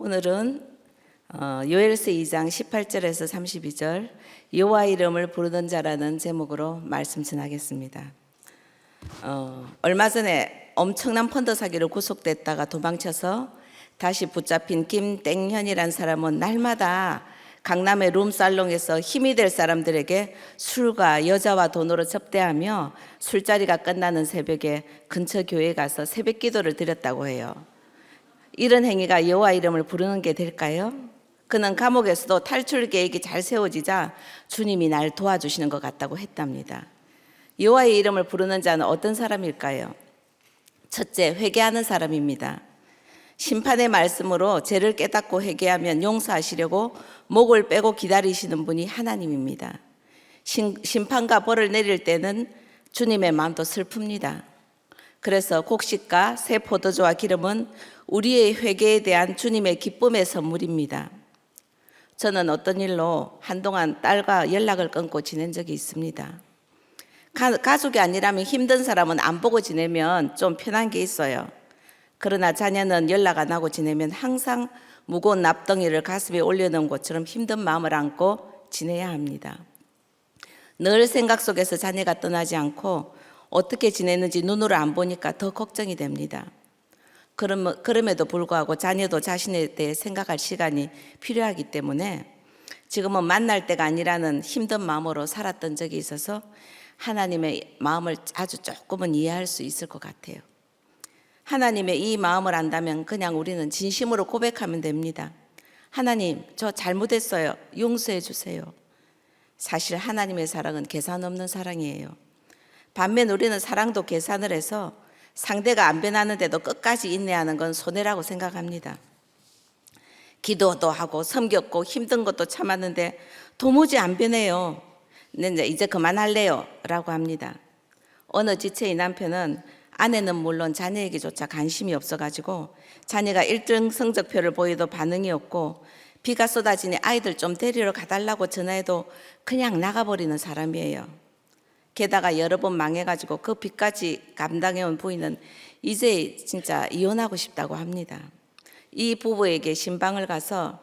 오늘은 요엘서 2장 18절에서 32절 여호와 이름을 부르던 자라는 제목으로 말씀 전하겠습니다. 얼마 전에 엄청난 펀드 사기로 구속됐다가 도망쳐서 다시 붙잡힌 김땡현이라는 사람은 날마다 강남의 룸살롱에서 힘이 될 사람들에게 술과 여자와 돈으로 접대하며 술자리가 끝나는 새벽에 근처 교회에 가서 새벽 기도를 드렸다고 해요. 이런 행위가 여호와 이름을 부르는 게 될까요? 그는 감옥에서도 탈출 계획이 잘 세워지자 주님이 날 도와주시는 것 같다고 했답니다. 여호와의 이름을 부르는 자는 어떤 사람일까요? 첫째, 회개하는 사람입니다. 심판의 말씀으로 죄를 깨닫고 회개하면 용서하시려고 목을 빼고 기다리시는 분이 하나님입니다. 심판과 벌을 내릴 때는 주님의 마음도 슬픕니다. 그래서 곡식과 새 포도주와 기름은 우리의 회개에 대한 주님의 기쁨의 선물입니다. 저는 어떤 일로 한동안 딸과 연락을 끊고 지낸 적이 있습니다. 가족이 아니라면 힘든 사람은 안 보고 지내면 좀 편한 게 있어요. 그러나 자녀는 연락 안 하고 지내면 항상 무거운 납덩이를 가슴에 올려놓은 것처럼 힘든 마음을 안고 지내야 합니다. 늘 생각 속에서 자녀가 떠나지 않고 어떻게 지내는지 눈으로 안 보니까 더 걱정이 됩니다. 그럼에도 불구하고 자녀도 자신에 대해 생각할 시간이 필요하기 때문에 지금은 만날 때가 아니라는 힘든 마음으로 살았던 적이 있어서 하나님의 마음을 아주 조금은 이해할 수 있을 것 같아요. 하나님의 이 마음을 안다면 그냥 우리는 진심으로 고백하면 됩니다. 하나님, 저 잘못했어요. 용서해 주세요. 사실 하나님의 사랑은 계산 없는 사랑이에요. 반면 우리는 사랑도 계산을 해서 상대가 안 변하는데도 끝까지 인내하는 건 손해라고 생각합니다. 기도도 하고 섬겼고 힘든 것도 참았는데 도무지 안 변해요. 이제 그만할래요 라고 합니다. 어느 지체의 남편은 아내는 물론 자녀에게조차 관심이 없어가지고 자녀가 1등 성적표를 보여도 반응이 없고 비가 쏟아지니 아이들 좀 데리러 가달라고 전화해도 그냥 나가버리는 사람이에요. 게다가 여러 번 망해가지고 그 빚까지 감당해온 부인은 이제 진짜 이혼하고 싶다고 합니다. 이 부부에게 신방을 가서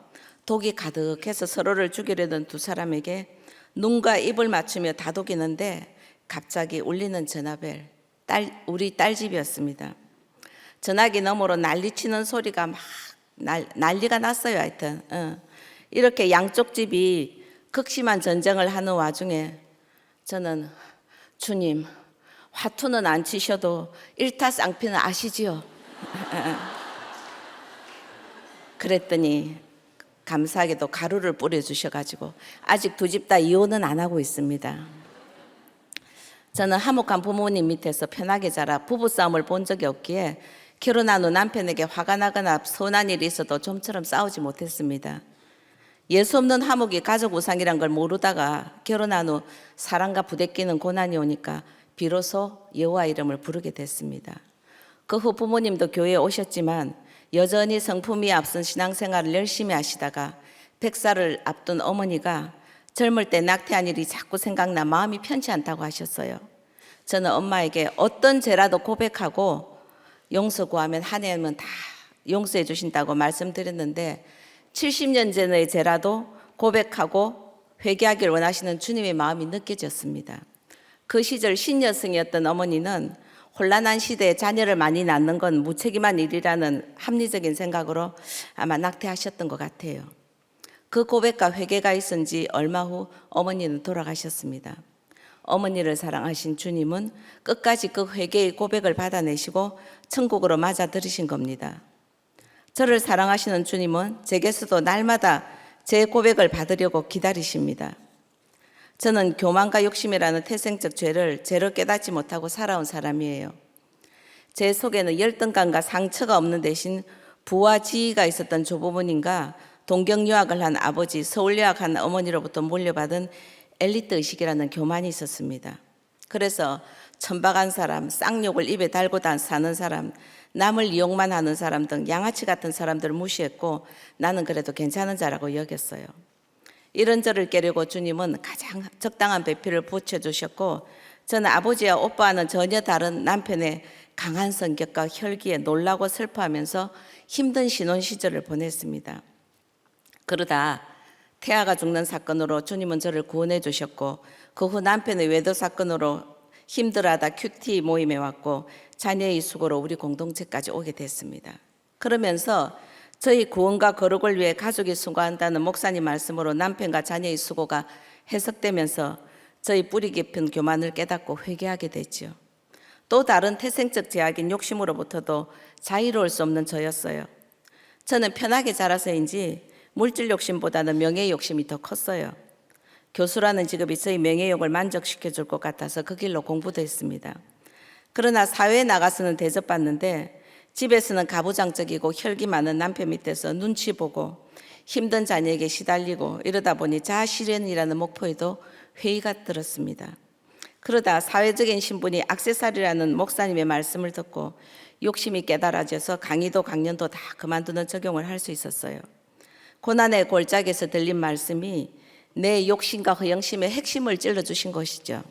독이 가득해서 서로를 죽이려던 두 사람에게 눈과 입을 맞추며 다독이는데 갑자기 울리는 전화벨, 우리 딸 집이었습니다. 전화기 너머로 난리치는 소리가 막 난리가 났어요. 하여튼 이렇게 양쪽 집이 극심한 전쟁을 하는 와중에 저는 주님, 화투는 안 치셔도 일타쌍피는 아시지요? 그랬더니 감사하게도 가루를 뿌려주셔가지고 아직 두 집 다 이혼은 안 하고 있습니다. 저는 화목한 부모님 밑에서 편하게 자라 부부싸움을 본 적이 없기에 결혼한 후 남편에게 화가 나거나 서운한 일이 있어도 좀처럼 싸우지 못했습니다. 예수 없는 화목이 가족 우상이란 걸 모르다가 결혼한 후 사랑과 부대끼는 고난이 오니까 비로소 여호와 이름을 부르게 됐습니다. 그 후 부모님도 교회에 오셨지만 여전히 성품이 앞선 신앙생활을 열심히 하시다가 100살을 앞둔 어머니가 젊을 때 낙태한 일이 자꾸 생각나 마음이 편치 않다고 하셨어요. 저는 엄마에게 어떤 죄라도 고백하고 용서 구하면 하나님은 다 용서해 주신다고 말씀드렸는데 70년 전의 죄라도 고백하고 회개하길 원하시는 주님의 마음이 느껴졌습니다. 그 시절 신여성이었던 어머니는 혼란한 시대에 자녀를 많이 낳는 건 무책임한 일이라는 합리적인 생각으로 아마 낙태하셨던 것 같아요. 그 고백과 회개가 있은지 얼마 후 어머니는 돌아가셨습니다. 어머니를 사랑하신 주님은 끝까지 그 회개의 고백을 받아내시고 천국으로 맞아들이신 겁니다. 저를 사랑하시는 주님은 제게서도 날마다 제 고백을 받으려고 기다리십니다. 저는 교만과 욕심이라는 태생적 죄를 제로 깨닫지 못하고 살아온 사람이에요. 제 속에는 열등감과 상처가 없는 대신 부와 지위가 있었던 조부모님과 동경 유학을 한 아버지, 서울 유학한 어머니로부터 물려받은 엘리트 의식이라는 교만이 있었습니다. 그래서 천박한 사람, 쌍욕을 입에 달고 사는 사람, 남을 이용만 하는 사람 등 양아치 같은 사람들을 무시했고 나는 그래도 괜찮은 자라고 여겼어요. 이런 저를 깨려고 주님은 가장 적당한 배필을 붙여주셨고 저는 아버지와 오빠와는 전혀 다른 남편의 강한 성격과 혈기에 놀라고 슬퍼하면서 힘든 신혼 시절을 보냈습니다. 그러다 태아가 죽는 사건으로 주님은 저를 구원해 주셨고, 그 후 남편의 외도 사건으로 힘들어하다 큐티 모임에 왔고, 자녀의 수고로 우리 공동체까지 오게 됐습니다. 그러면서 저희 구원과 거룩을 위해 가족이 수고한다는 목사님 말씀으로 남편과 자녀의 수고가 해석되면서 저희 뿌리 깊은 교만을 깨닫고 회개하게 됐죠. 또 다른 태생적 제약인 욕심으로부터도 자유로울 수 없는 저였어요. 저는 편하게 자라서인지 물질 욕심보다는 명예 욕심이 더 컸어요. 교수라는 직업이 저희 명예욕을 만족시켜 줄 것 같아서 그 길로 공부도 했습니다. 그러나 사회에 나가서는 대접받는데 집에서는 가부장적이고 혈기 많은 남편 밑에서 눈치 보고 힘든 자녀에게 시달리고 이러다 보니 자아실현이라는 목표에도 회의가 들었습니다. 그러다 사회적인 신분이 액세서리라는 목사님의 말씀을 듣고 욕심이 깨달아져서 강의도 강연도 다 그만두는 적용을 할 수 있었어요. 고난의 골짜기에서 들린 말씀이 내 욕심과 허영심의 핵심을 찔러주신 것이죠.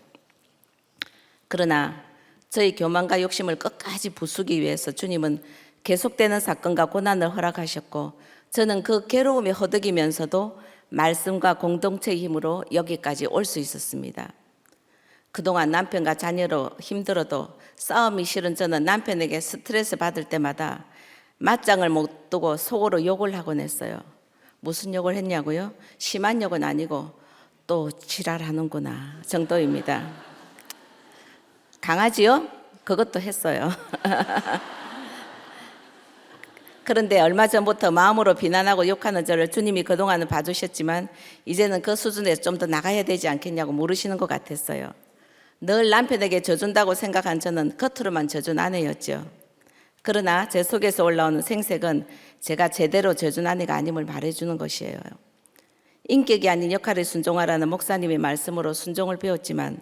그러나 저희 교만과 욕심을 끝까지 부수기 위해서 주님은 계속되는 사건과 고난을 허락하셨고, 저는 그 괴로움에 허덕이면서도 말씀과 공동체의 힘으로 여기까지 올 수 있었습니다. 그동안 남편과 자녀로 힘들어도 싸움이 싫은 저는 남편에게 스트레스 받을 때마다 맞짱을 못 두고 속으로 욕을 하곤 했어요. 무슨 욕을 했냐고요? 심한 욕은 아니고 또 지랄하는구나 정도입니다. 강하지요? 그것도 했어요. 그런데 얼마 전부터 마음으로 비난하고 욕하는 저를 주님이 그동안은 봐주셨지만 이제는 그 수준에서 좀 더 나가야 되지 않겠냐고 물으시는 것 같았어요. 늘 남편에게 져준다고 생각한 저는 겉으로만 져준 아내였죠. 그러나 제 속에서 올라오는 생색은 제가 제대로 져준 아내가 아님을 말해주는 것이에요. 인격이 아닌 역할에 순종하라는 목사님의 말씀으로 순종을 배웠지만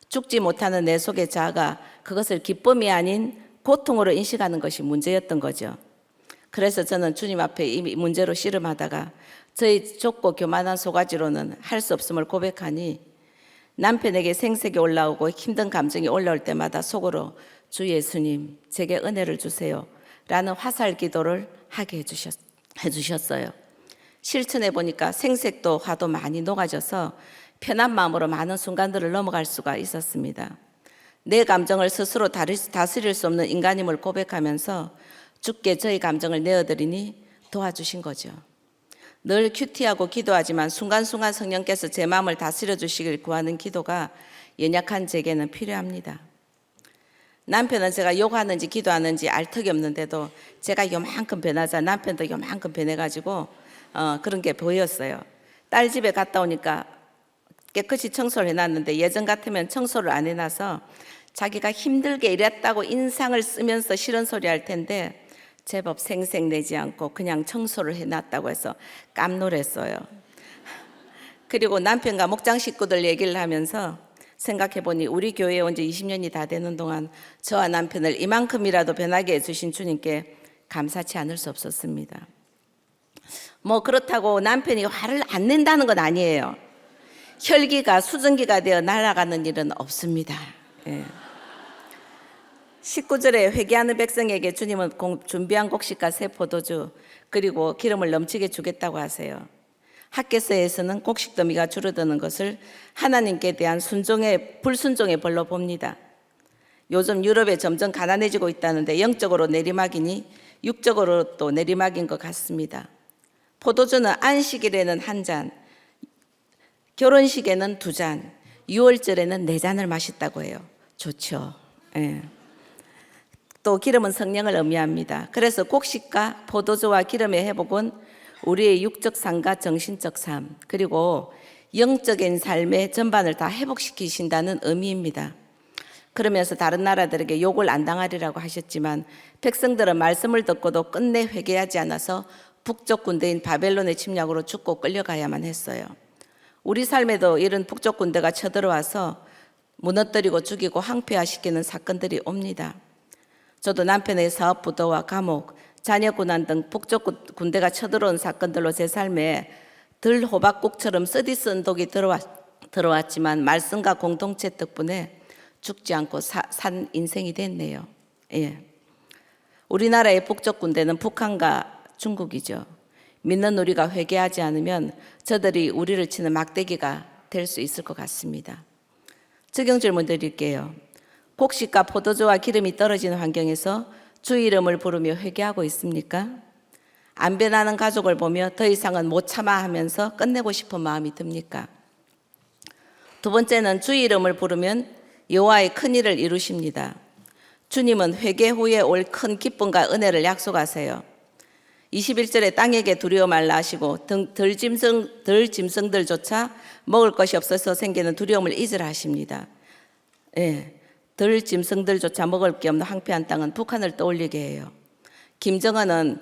죽지 못하는 내 속의 자아가 그것을 기쁨이 아닌 고통으로 인식하는 것이 문제였던 거죠. 그래서 저는 주님 앞에 이 문제로 씨름하다가 저희 좁고 교만한 소가지로는 할 수 없음을 고백하니 남편에게 생색이 올라오고 힘든 감정이 올라올 때마다 속으로 주 예수님 제게 은혜를 주세요 라는 화살 기도를 하게 해주셨어요. 실천해 보니까 생색도 화도 많이 녹아져서 편한 마음으로 많은 순간들을 넘어갈 수가 있었습니다. 내 감정을 스스로 다스릴 수 없는 인간임을 고백하면서 주께 저희 감정을 내어드리니 도와주신 거죠. 늘 큐티하고 기도하지만 순간순간 성령께서 제 마음을 다스려 주시길 구하는 기도가 연약한 제게는 필요합니다. 남편은 제가 욕하는지 기도하는지 알 턱이 없는데도 제가 요만큼 변하자 남편도 요만큼 변해가지고 그런 게 보였어요. 딸 집에 갔다 오니까 깨끗이 청소를 해놨는데 예전 같으면 청소를 안 해놔서 자기가 힘들게 일했다고 인상을 쓰면서 싫은 소리 할 텐데 제법 생색내지 않고 그냥 청소를 해놨다고 해서 깜놀했어요. 그리고 남편과 목장 식구들 얘기를 하면서 생각해보니 우리 교회에 온 지 20년이 다 되는 동안 저와 남편을 이만큼이라도 변하게 해주신 주님께 감사치 않을 수 없었습니다. 뭐 그렇다고 남편이 화를 안 낸다는 건 아니에요. 혈기가 수증기가 되어 날아가는 일은 없습니다. 예. 19절에 회개하는 백성에게 주님은 준비한 곡식과 새 포도주 그리고 기름을 넘치게 주겠다고 하세요. 학개서에서는 곡식 더미가 줄어드는 것을 하나님께 대한 불순종의 벌로 봅니다. 요즘 유럽에 점점 가난해지고 있다는데 영적으로 내리막이니 육적으로 또 내리막인 것 같습니다. 포도주는 안식일에는 한 잔, 결혼식에는 2잔, 6월절에는 4잔을 마셨다고 해요. 좋죠. 예. 또 기름은 성령을 의미합니다. 그래서 곡식과 포도주와 기름의 회복은 우리의 육적 삶과 정신적 삶 그리고 영적인 삶의 전반을 다 회복시키신다는 의미입니다. 그러면서 다른 나라들에게 욕을 안 당하리라고 하셨지만 백성들은 말씀을 듣고도 끝내 회개하지 않아서 북쪽 군대인 바벨론의 침략으로 죽고 끌려가야만 했어요. 우리 삶에도 이런 북쪽 군대가 쳐들어와서 무너뜨리고 죽이고 항폐화시키는 사건들이 옵니다. 저도 남편의 사업 부도와 감옥, 자녀 고난 등 북쪽 군대가 쳐들어온 사건들로 제 삶에 들호박국처럼 쓰디쓴 독이 들어왔지만 말씀과 공동체 덕분에 죽지 않고 산 인생이 됐네요. 예. 우리나라의 북쪽 군대는 북한과 중국이죠. 믿는 우리가 회개하지 않으면 저들이 우리를 치는 막대기가 될 수 있을 것 같습니다. 적용 질문 드릴게요. 곡식과 포도주와 기름이 떨어지는 환경에서 주 이름을 부르며 회개하고 있습니까? 안 변하는 가족을 보며 더 이상은 못 참아 하면서 끝내고 싶은 마음이 듭니까? 두 번째는 주 이름을 부르면 여호와의 큰 일을 이루십니다. 주님은 회개 후에 올 큰 기쁨과 은혜를 약속하세요. 21절에 땅에게 두려워 말라 하시고 들짐승들조차 먹을 것이 없어서 생기는 두려움을 잊으라 하십니다. 들짐승들조차 먹을 게 없는 황폐한 땅은 북한을 떠올리게 해요. 김정은은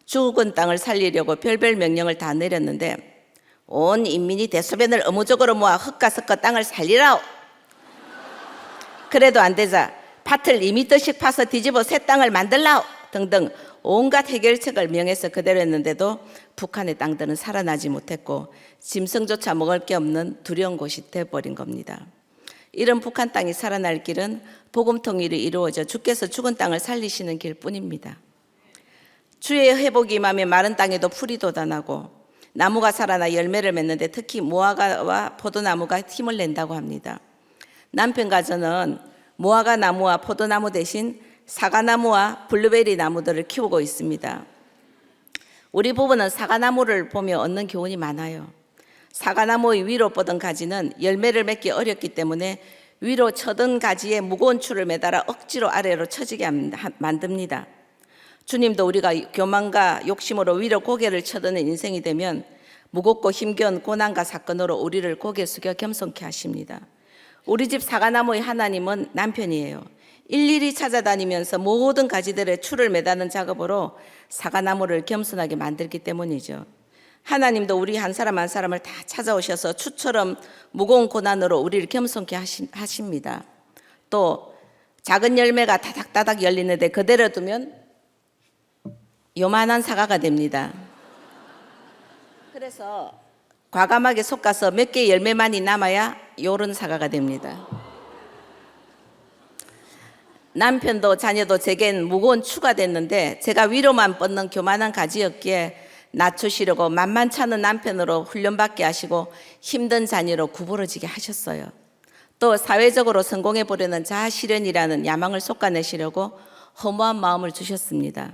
죽은 땅을 살리려고 별별 명령을 다 내렸는데 온 인민이 대소변을 의무적으로 모아 흙과 섞어 땅을 살리라오. 그래도 안 되자 밭을 2m씩 파서 뒤집어 새 땅을 만들라오 등등 온갖 해결책을 명해서 그대로 했는데도 북한의 땅들은 살아나지 못했고 짐승조차 먹을 게 없는 두려운 곳이 되어버린 겁니다. 이런 북한 땅이 살아날 길은 복음 통일이 이루어져 주께서 죽은 땅을 살리시는 길뿐입니다. 주의 회복이 임하면 마른 땅에도 풀이 돋아나고 나무가 살아나 열매를 맺는데 특히 무화과와 포도나무가 힘을 낸다고 합니다. 남편과 저는 무화과 나무와 포도나무 대신 사과나무와 블루베리 나무들을 키우고 있습니다. 우리 부부는 사과나무를 보며 얻는 교훈이 많아요. 사과나무의 위로 뻗은 가지는 열매를 맺기 어렵기 때문에 위로 쳐든 가지에 무거운 줄을 매달아 억지로 아래로 처지게 만듭니다. 주님도 우리가 교만과 욕심으로 위로 고개를 쳐드는 인생이 되면 무겁고 힘겨운 고난과 사건으로 우리를 고개 숙여 겸손케 하십니다. 우리 집 사과나무의 하나님은 남편이에요. 일일이 찾아다니면서 모든 가지들의 줄을 매다는 작업으로 사과나무를 겸손하게 만들기 때문이죠. 하나님도 우리 한 사람 한 사람을 다 찾아오셔서 추처럼 무거운 고난으로 우리를 겸손케 하십니다. 또 작은 열매가 다닥다닥 열리는데 그대로 두면 요만한 사과가 됩니다. 그래서 과감하게 솎아서 몇 개의 열매만이 남아야 요런 사과가 됩니다. 남편도 자녀도 제겐 무거운 추가 됐는데 제가 위로만 뻗는 교만한 가지였기에 낮추시려고 만만치 않은 남편으로 훈련받게 하시고 힘든 자녀로 구부러지게 하셨어요. 또 사회적으로 성공해 보려는 자아실현이라는 야망을 솎아내시려고 허무한 마음을 주셨습니다.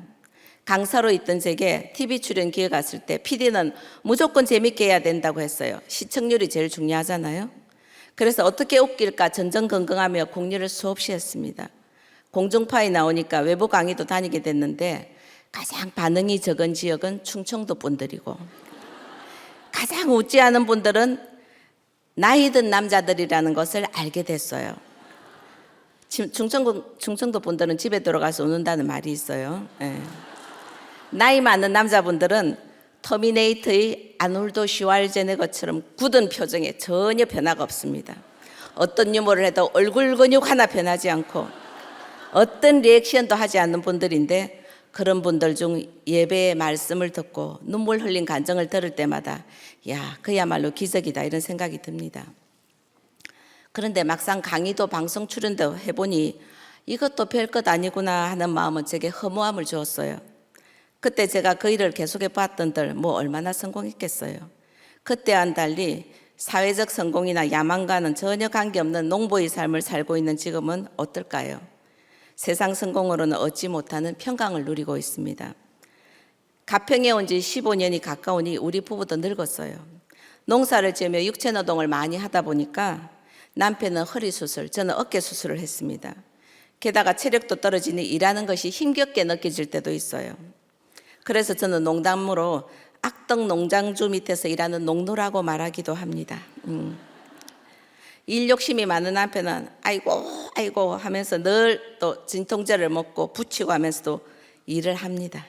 강사로 있던 제게 TV 출연 기회 갔을 때 PD는 무조건 재밌게 해야 된다고 했어요. 시청률이 제일 중요하잖아요. 그래서 어떻게 웃길까 전전긍긍하며 공리를 수없이 했습니다. 공중파에 나오니까 외부 강의도 다니게 됐는데 가장 반응이 적은 지역은 충청도 분들이고 가장 웃지 않은 분들은 나이 든 남자들이라는 것을 알게 됐어요. 충청도 분들은 집에 들어가서 웃는다는 말이 있어요. 나이 많은 남자분들은 터미네이터의 아놀드 슈왈제네거처럼 굳은 표정에 전혀 변화가 없습니다. 어떤 유머를 해도 얼굴 근육 하나 변하지 않고 어떤 리액션도 하지 않는 분들인데 그런 분들 중 예배의 말씀을 듣고 눈물 흘린 간증을 들을 때마다 야, 그야말로 기적이다 이런 생각이 듭니다. 그런데 막상 강의도 방송 출연도 해보니 이것도 별것 아니구나 하는 마음은 제게 허무함을 주었어요. 그때 제가 그 일을 계속해 봤던들 뭐 얼마나 성공했겠어요. 그때와는 달리 사회적 성공이나 야망과는 전혀 관계없는 농부의 삶을 살고 있는 지금은 어떨까요? 세상 성공으로는 얻지 못하는 평강을 누리고 있습니다. 가평에 온 지 15년이 가까우니 우리 부부도 늙었어요. 농사를 지으며 육체 노동을 많이 하다 보니까 남편은 허리 수술, 저는 어깨 수술을 했습니다. 게다가 체력도 떨어지니 일하는 것이 힘겹게 느껴질 때도 있어요. 그래서 저는 농담으로 악덕 농장주 밑에서 일하는 농노라고 말하기도 합니다. 일 욕심이 많은 남편은 아이고 하면서 늘 또 진통제를 먹고 붙이고 하면서도 일을 합니다.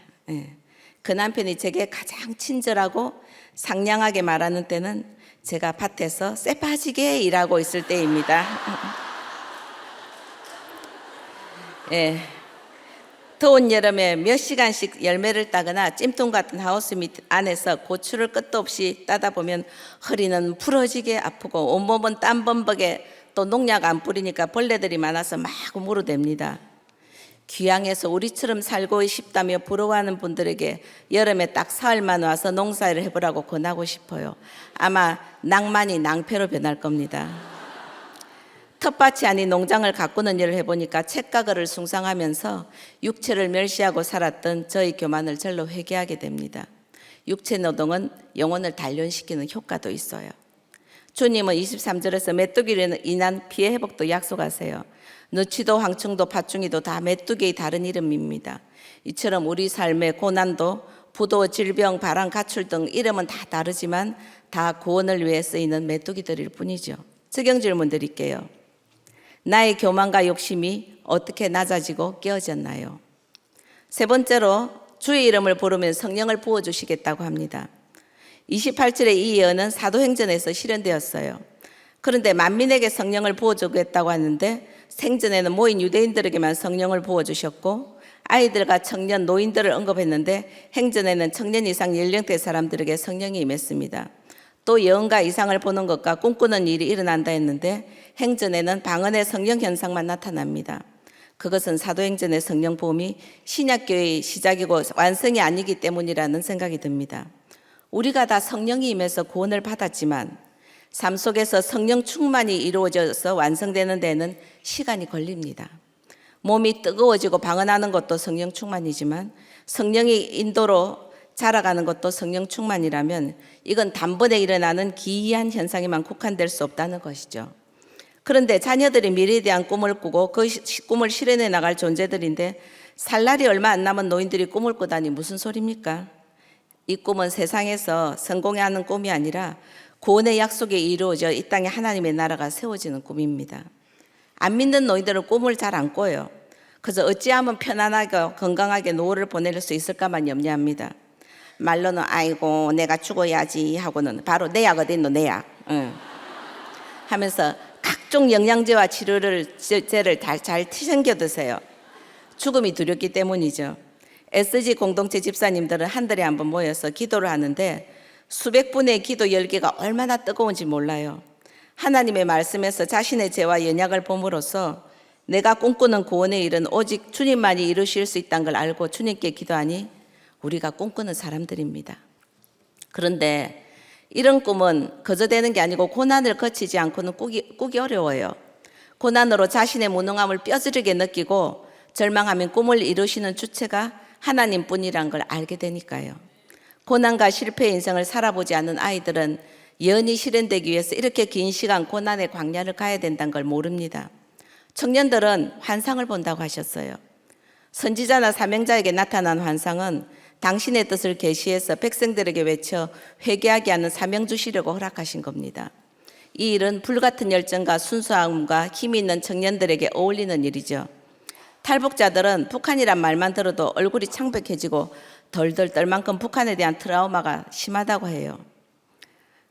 그 남편이 제게 가장 친절하고 상냥하게 말하는 때는 제가 밭에서 쇠 빠지게 일하고 있을 때입니다. 더운 여름에 몇 시간씩 열매를 따거나 찜통 같은 하우스 밑 안에서 고추를 끝도 없이 따다 보면 허리는 부러지게 아프고 온몸은 땀범벅에 또 농약 안 뿌리니까 벌레들이 많아서 막 물어댑니다. 귀향해서 우리처럼 살고 싶다며 부러워하는 분들에게 여름에 딱 사흘만 와서 농사를 해보라고 권하고 싶어요. 아마 낭만이 낭패로 변할 겁니다. 텃밭이 아닌 농장을 가꾸는 일을 해보니까 책가거를 숭상하면서 육체를 멸시하고 살았던 저희 교만을 절로 회개하게 됩니다. 육체 노동은 영혼을 단련시키는 효과도 있어요. 주님은 23절에서 메뚜기로 인한 피해 회복도 약속하세요. 너치도 황충도 팥중이도 다 메뚜기의 다른 이름입니다. 이처럼 우리 삶의 고난도 부도, 질병, 바람, 가출 등 이름은 다 다르지만 다 구원을 위해 쓰이는 메뚜기들일 뿐이죠. 적용 질문 드릴게요. 나의 교만과 욕심이 어떻게 낮아지고 깨어졌나요? 세 번째로 주의 이름을 부르면 성령을 부어주시겠다고 합니다. 28절의 이 예언은 사도행전에서 실현되었어요. 그런데 만민에게 성령을 부어주겠다고 하는데 생전에는 모인 유대인들에게만 성령을 부어주셨고 아이들과 청년, 노인들을 언급했는데 행전에는 청년 이상 연령대 사람들에게 성령이 임했습니다. 또 예언과 이상을 보는 것과 꿈꾸는 일이 일어난다 했는데 행전에는 방언의 성령 현상만 나타납니다. 그것은 사도행전의 성령 부음이 신약교회의 시작이고 완성이 아니기 때문이라는 생각이 듭니다. 우리가 다 성령이 임해서 구원을 받았지만 삶 속에서 성령 충만이 이루어져서 완성되는 데는 시간이 걸립니다. 몸이 뜨거워지고 방언하는 것도 성령 충만이지만 성령의 인도로 자라가는 것도 성령 충만이라면 이건 단번에 일어나는 기이한 현상에만 국한될 수 없다는 것이죠. 그런데 자녀들이 미래에 대한 꿈을 꾸고 그 꿈을 실현해 나갈 존재들인데 살 날이 얼마 안 남은 노인들이 꿈을 꾸다니 무슨 소리입니까? 이 꿈은 세상에서 성공하는 꿈이 아니라 구원의 약속이 이루어져 이 땅에 하나님의 나라가 세워지는 꿈입니다. 안 믿는 노인들은 꿈을 잘 안 꿔요. 그래서 어찌하면 편안하게 건강하게 노후를 보낼 수 있을까만 염려합니다. 말로는 아이고 내가 죽어야지 하고는 바로 내 약 어디 있노 내 약 하면서 각종 영양제와 치료제를 잘 챙겨 드세요. 죽음이 두렵기 때문이죠. SG 공동체 집사님들은 한 달에 한 번 모여서 기도를 하는데 수백 분의 기도 열기가 얼마나 뜨거운지 몰라요. 하나님의 말씀에서 자신의 죄와 연약을 봄으로써 내가 꿈꾸는 구원의 일은 오직 주님만이 이루실 수 있다는 걸 알고 주님께 기도하니 우리가 꿈꾸는 사람들입니다. 그런데 이런 꿈은 거저되는 게 아니고 고난을 거치지 않고는 꾸기 어려워요. 고난으로 자신의 무능함을 뼈저리게 느끼고 절망하면 꿈을 이루시는 주체가 하나님뿐이란 걸 알게 되니까요. 고난과 실패의 인생을 살아보지 않는 아이들은 예언이 실현되기 위해서 이렇게 긴 시간 고난의 광야를 가야 된다는 걸 모릅니다. 청년들은 환상을 본다고 하셨어요. 선지자나 사명자에게 나타난 환상은 당신의 뜻을 계시해서 백성들에게 외쳐 회개하게 하는 사명 주시려고 허락하신 겁니다. 이 일은 불같은 열정과 순수함과 힘이 있는 청년들에게 어울리는 일이죠. 탈북자들은 북한이란 말만 들어도 얼굴이 창백해지고 덜덜 떨 만큼 북한에 대한 트라우마가 심하다고 해요.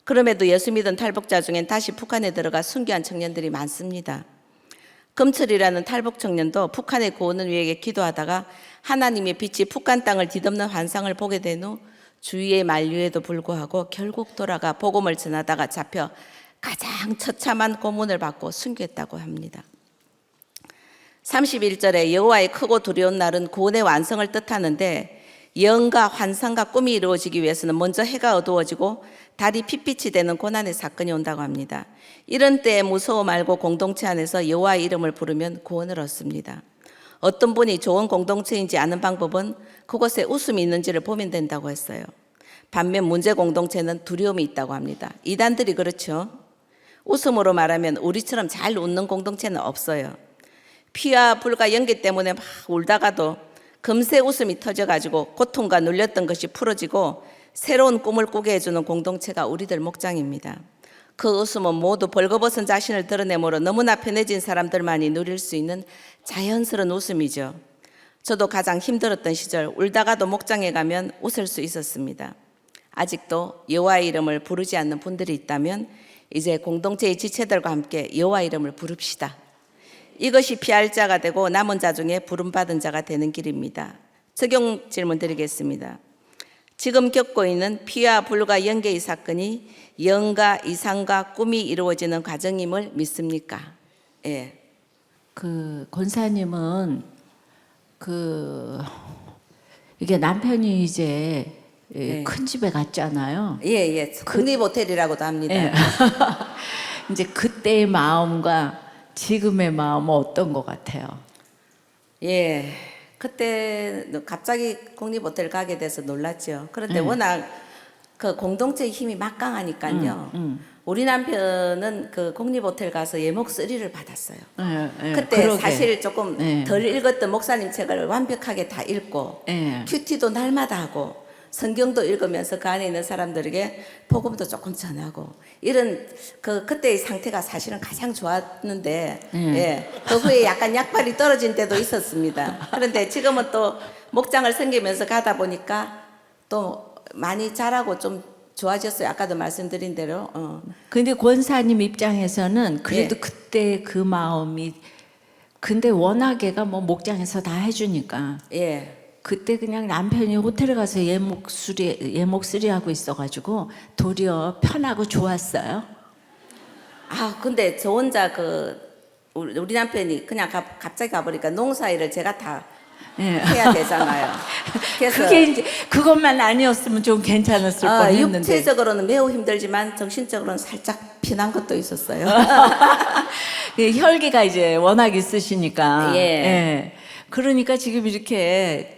그럼에도 예수 믿은 탈북자 중엔 다시 북한에 들어가 순교한 청년들이 많습니다. 금철이라는 탈북 청년도 북한의 구원을 위해 기도하다가 하나님의 빛이 북한 땅을 뒤덮는 환상을 보게 된 후 주위의 만류에도 불구하고 결국 돌아가 복음을 전하다가 잡혀 가장 처참한 고문을 받고 순교했다고 합니다. 31절에 여호와의 크고 두려운 날은 구원의 완성을 뜻하는데 예언과 환상과 꿈이 이루어지기 위해서는 먼저 해가 어두워지고 달이 핏빛이 되는 고난의 사건이 온다고 합니다. 이런 때에 무서워 말고 공동체 안에서 여호와의 이름을 부르면 구원을 얻습니다. 어떤 분이 좋은 공동체인지 아는 방법은 그곳에 웃음이 있는지를 보면 된다고 했어요. 반면 문제 공동체는 두려움이 있다고 합니다. 이단들이 그렇죠. 웃음으로 말하면 우리처럼 잘 웃는 공동체는 없어요. 피와 불과 연기 때문에 막 울다가도 금세 웃음이 터져가지고 고통과 눌렸던 것이 풀어지고 새로운 꿈을 꾸게 해주는 공동체가 우리들 목장입니다. 그 웃음은 모두 벌거벗은 자신을 드러내므로 너무나 편해진 사람들만이 누릴 수 있는 자연스러운 웃음이죠. 저도 가장 힘들었던 시절 울다가도 목장에 가면 웃을 수 있었습니다. 아직도 여호와의 이름을 부르지 않는 분들이 있다면 이제 공동체의 지체들과 함께 여호와의 이름을 부릅시다. 이것이 피할 자가 되고 남은 자 중에 부름받은 자가 되는 길입니다. 적용 질문 드리겠습니다. 지금 겪고 있는 피와 불과 연계의 사건이 예언과 이상과 꿈이 이루어지는 과정임을 믿습니까? 예. 권사님은 이게 남편이 이제 네. 큰 집에 갔잖아요. 예. 국립호텔이라고도 합니다. 예. 이제 그때의 마음과 지금의 마음은 어떤 것 같아요? 예. 그때 갑자기 국립호텔 가게 돼서 놀랐죠. 그런데 워낙 그 공동체의 힘이 막강하니까요. 우리 남편은 그 국립호텔 가서 예목 3를 받았어요. 그때 그러게. 사실 조금 예. 덜 읽었던 목사님 책을 완벽하게 다 읽고 예. 큐티도 날마다 하고 성경도 읽으면서 그 안에 있는 사람들에게 복음도 조금 전하고 이런 그때의 상태가 사실은 가장 좋았는데 그 후에 약간 약발이 떨어진 때도 있었습니다. 그런데 지금은 또 목장을 섬기면서 가다 보니까 또 많이 자라고 좀 좋아졌어요. 아까도 말씀드린 대로. 근데 권사님 입장에서는 그래도 예. 그때 그 마음이 근데 워낙에가 뭐 목장에서 다 해주니까 예. 그때 그냥 남편이 호텔에 가서 예목 수리하고 있어가지고 도리어 편하고 좋았어요. 아, 근데 저 혼자 우리 남편이 그냥 갑자기 가버리니까 농사일을 제가 다 예. 해야 되잖아요. 그래서 그게 이제 그것만 아니었으면 좀 괜찮았을 뻔했는데. 육체적으로는 매우 힘들지만 정신적으로는 살짝 피난 것도 있었어요. 혈기가 이제 워낙 있으시니까. 예. 그러니까 지금 이렇게